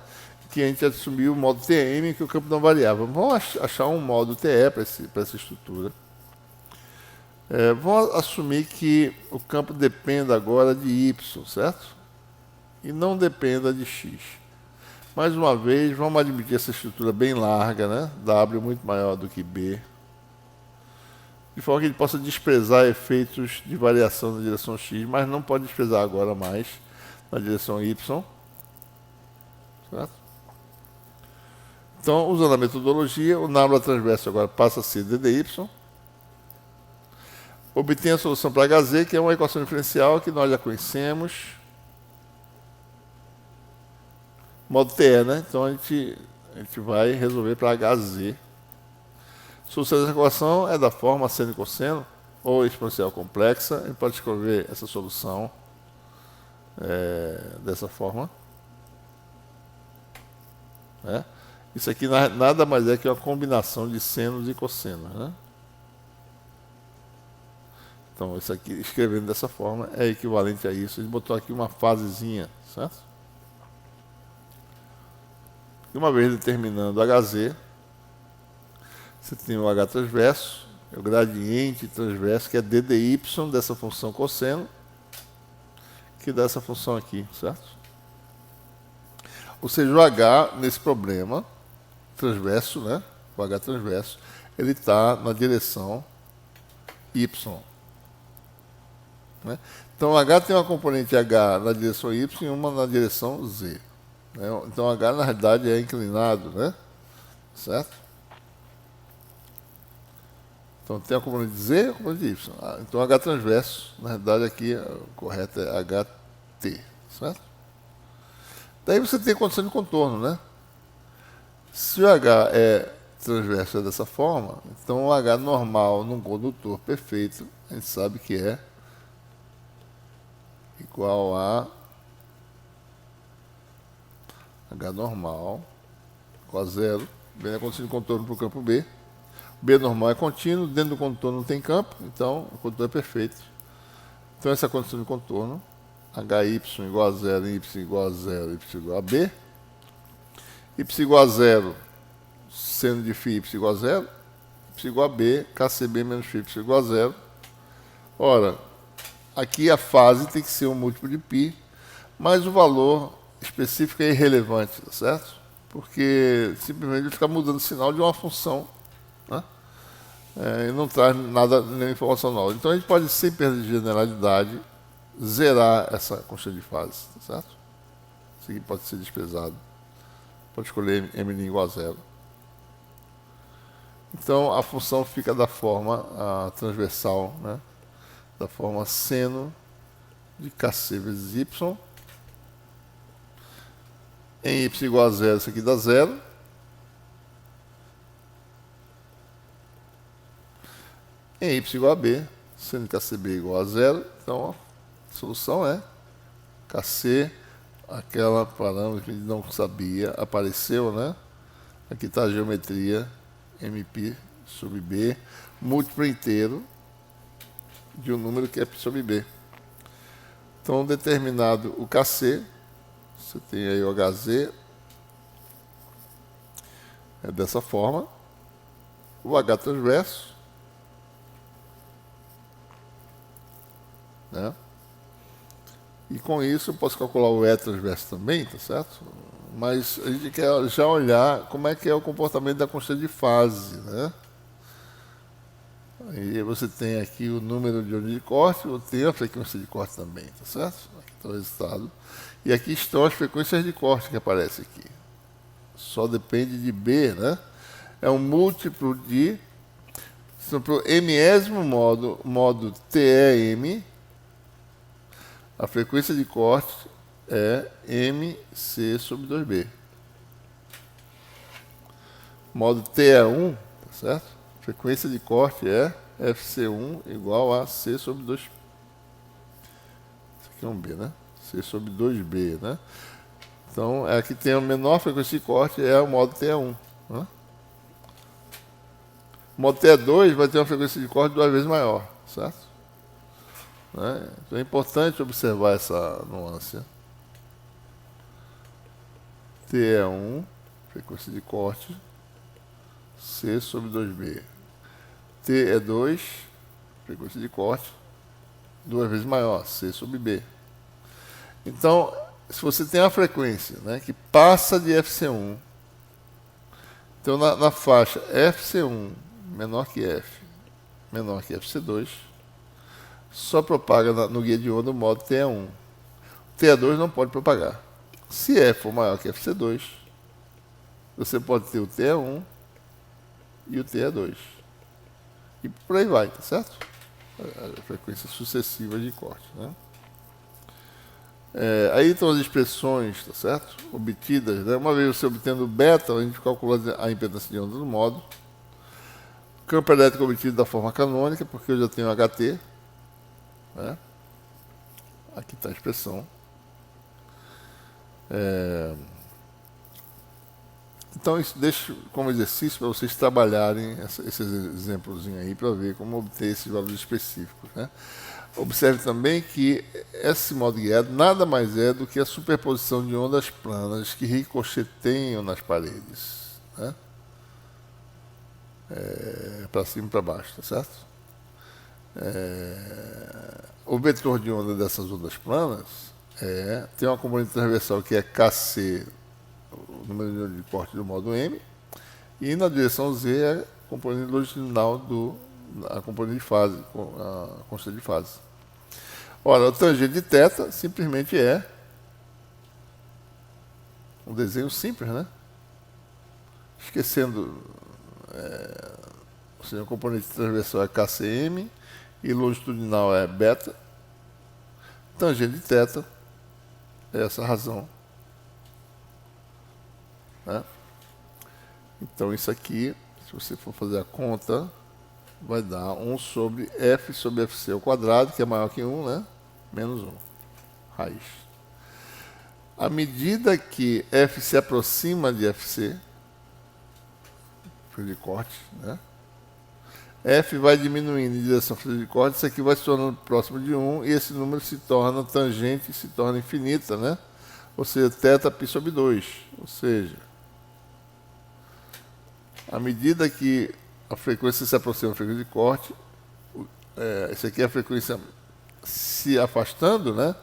Que a gente assumiu o modo TM, que é o campo não variável. Vamos achar um modo TE para essa estrutura. Vamos assumir que o campo dependa agora de Y, certo? E não dependa de X. Mais uma vez, vamos admitir essa estrutura bem larga, né? W muito maior do que B. De forma que ele possa desprezar efeitos de variação na direção X, mas não pode desprezar agora mais na direção Y. Certo? Então, usando a metodologia, o nábula transverso agora passa a ser DDY. Obtém a solução para HZ, que é uma equação diferencial que nós já conhecemos. Modo TE, né? Então a gente vai resolver para HZ. A solução dessa equação é da forma seno e cosseno, ou exponencial complexa. A gente pode escrever essa solução dessa forma. Isso aqui nada mais é que uma combinação de senos e cossenos. Né? Então, isso aqui, escrevendo dessa forma, é equivalente a isso. A gente botou aqui uma fasezinha, certo? E uma vez determinando HZ, você tem o H transverso, é o gradiente transverso, que é DDY dessa função cosseno, que dá essa função aqui, certo? Ou seja, o H, nesse problema transverso, né? O H transverso, ele está na direção Y. Né? Então, o H tem uma componente H na direção Y e uma na direção Z. Né? Então, o H, na realidade, é inclinado, né? Certo? Então, tem a componente Z e a componente Y. Então, H transverso, na realidade, aqui, o correto é HT. Certo? Daí você tem condição de contorno, né? Se o H é transverso é dessa forma, então o H normal num condutor perfeito, a gente sabe que é igual a H normal igual a zero, bem a condição de contorno para o campo B. B normal é contínuo, dentro do contorno não tem campo, então o contorno é perfeito. Então essa é a condição de contorno, HY igual a zero, Y igual a zero, Y igual a B. Y igual a zero, seno de φ y igual a zero, y igual a B, KCB menos φ y igual a zero. Ora, aqui a fase tem que ser um múltiplo de π, mas o valor específico é irrelevante, tá certo? Porque simplesmente ele fica mudando o sinal de uma função, né? E não traz nada, nenhuma informação nova. Então a gente pode, sem perda de generalidade, zerar essa constante de fase, tá certo? Isso aqui pode ser desprezado. Pode escolher m igual a zero. Então a função fica da forma transversal, né? Da forma seno de kc vezes y. Em y igual a zero, isso aqui dá zero. Em y igual a b, seno de kcb igual a zero. Então a solução é kc, aquela parâmetro que a gente não sabia, apareceu, né? Aqui está a geometria mπ sobre b, múltiplo inteiro de um número que é π sobre b. Então, determinado o kc, você tem aí o hz, é dessa forma, o h transverso, né? E com isso eu posso calcular o E transverso também, tá certo? Mas a gente quer já olhar como é que é o comportamento da constante de fase, né? Aí você tem aqui o número de ondas de corte, ou tem a frequência de corte também, tá certo? Aqui está o resultado. E aqui estão as frequências de corte que aparecem aqui. Só depende de B, né? É um múltiplo de... Para o mésimo modo TEM, a frequência de corte é MC sobre 2B. Modo TE1, tá certo? Frequência de corte é FC1 igual a C sobre 2. Isso aqui é um B, né? C sobre 2B, né? Então, a que tem a menor frequência de corte é o modo TE1. Né? O modo TE2 vai ter uma frequência de corte 2 vezes maior, certo? Né? Então é importante observar essa nuance. TE1, frequência de corte, C sobre 2B. TE2, frequência de corte, 2 vezes maior, C sobre B. Então, se você tem a frequência, né, que passa de FC1, então na faixa FC1 menor que F, menor que FC2, só propaga no guia de onda o modo TE1. TE2 não pode propagar. Se F for maior que FC2, você pode ter o TE1 e o TE2. E por aí vai, tá certo? A frequência sucessiva de corte, né? Aí estão as expressões, tá certo? Obtidas, né? Uma vez você obtendo beta, a gente calcula a impedância de onda do modo. Campo elétrico obtido da forma canônica, porque eu já tenho HT. Né? Aqui está a expressão. Então, isso deixo como exercício para vocês trabalharem esses exemplos aí para ver como obter esses valores específicos. Né? Observe também que esse modo guiado nada mais é do que a superposição de ondas planas que ricocheteiam nas paredes. Né? Para cima e para baixo, tá certo? O vetor de onda dessas ondas planas tem uma componente transversal que é KC, o número de corte do modo M, e na direção Z é a componente longitudinal a componente de fase, a constante de fase. Ora, o tangente de θ simplesmente é um desenho simples, né? Esquecendo, ou seja, a componente transversal é KCM e longitudinal é beta. Tangente de θ é essa razão. Né? Então, isso aqui, se você for fazer a conta, vai dar 1 sobre F sobre FC ao quadrado, que é maior que 1, né? Menos 1. Raiz. À medida que F se aproxima de FC, fio de corte, né? F vai diminuindo em direção ao fio de corte, isso aqui vai se tornando próximo de 1, e esse número se torna tangente, se torna infinita, né? Ou seja, θ π sobre 2. Ou seja, à medida que a frequência se aproxima da frequência de corte, essa aqui é a frequência se afastando, né,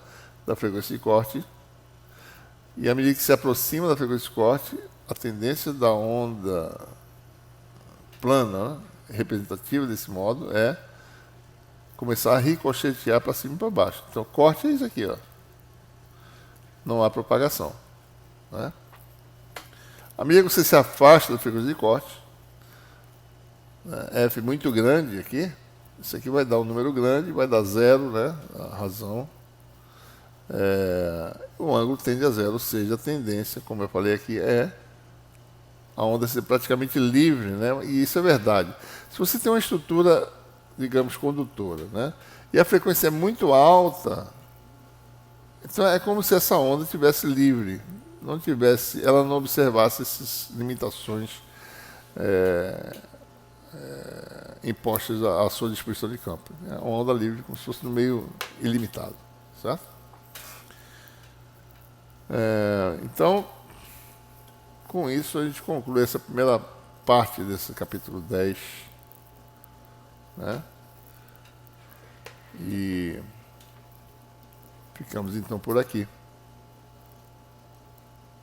da frequência de corte, e à medida que se aproxima da frequência de corte, a tendência da onda plana, né, representativa desse modo, é começar a ricochetear para cima e para baixo. Então, corte é isso aqui, ó. Não há propagação. Né? À medida que você se afasta da frequência de corte, né, F muito grande aqui, isso aqui vai dar um número grande, vai dar zero, né, a razão. O ângulo tende a zero, ou seja, a tendência, como eu falei aqui, é a onda ser praticamente livre, né? E isso é verdade. Se você tem uma estrutura, digamos, condutora, né, e a frequência é muito alta, então é como se essa onda estivesse livre, ela não observasse essas limitações impostas à sua disposição de campo. É uma onda livre, como se fosse no meio ilimitado. Certo? Então, com isso, a gente conclui essa primeira parte desse capítulo 10. Né? E ficamos então por aqui.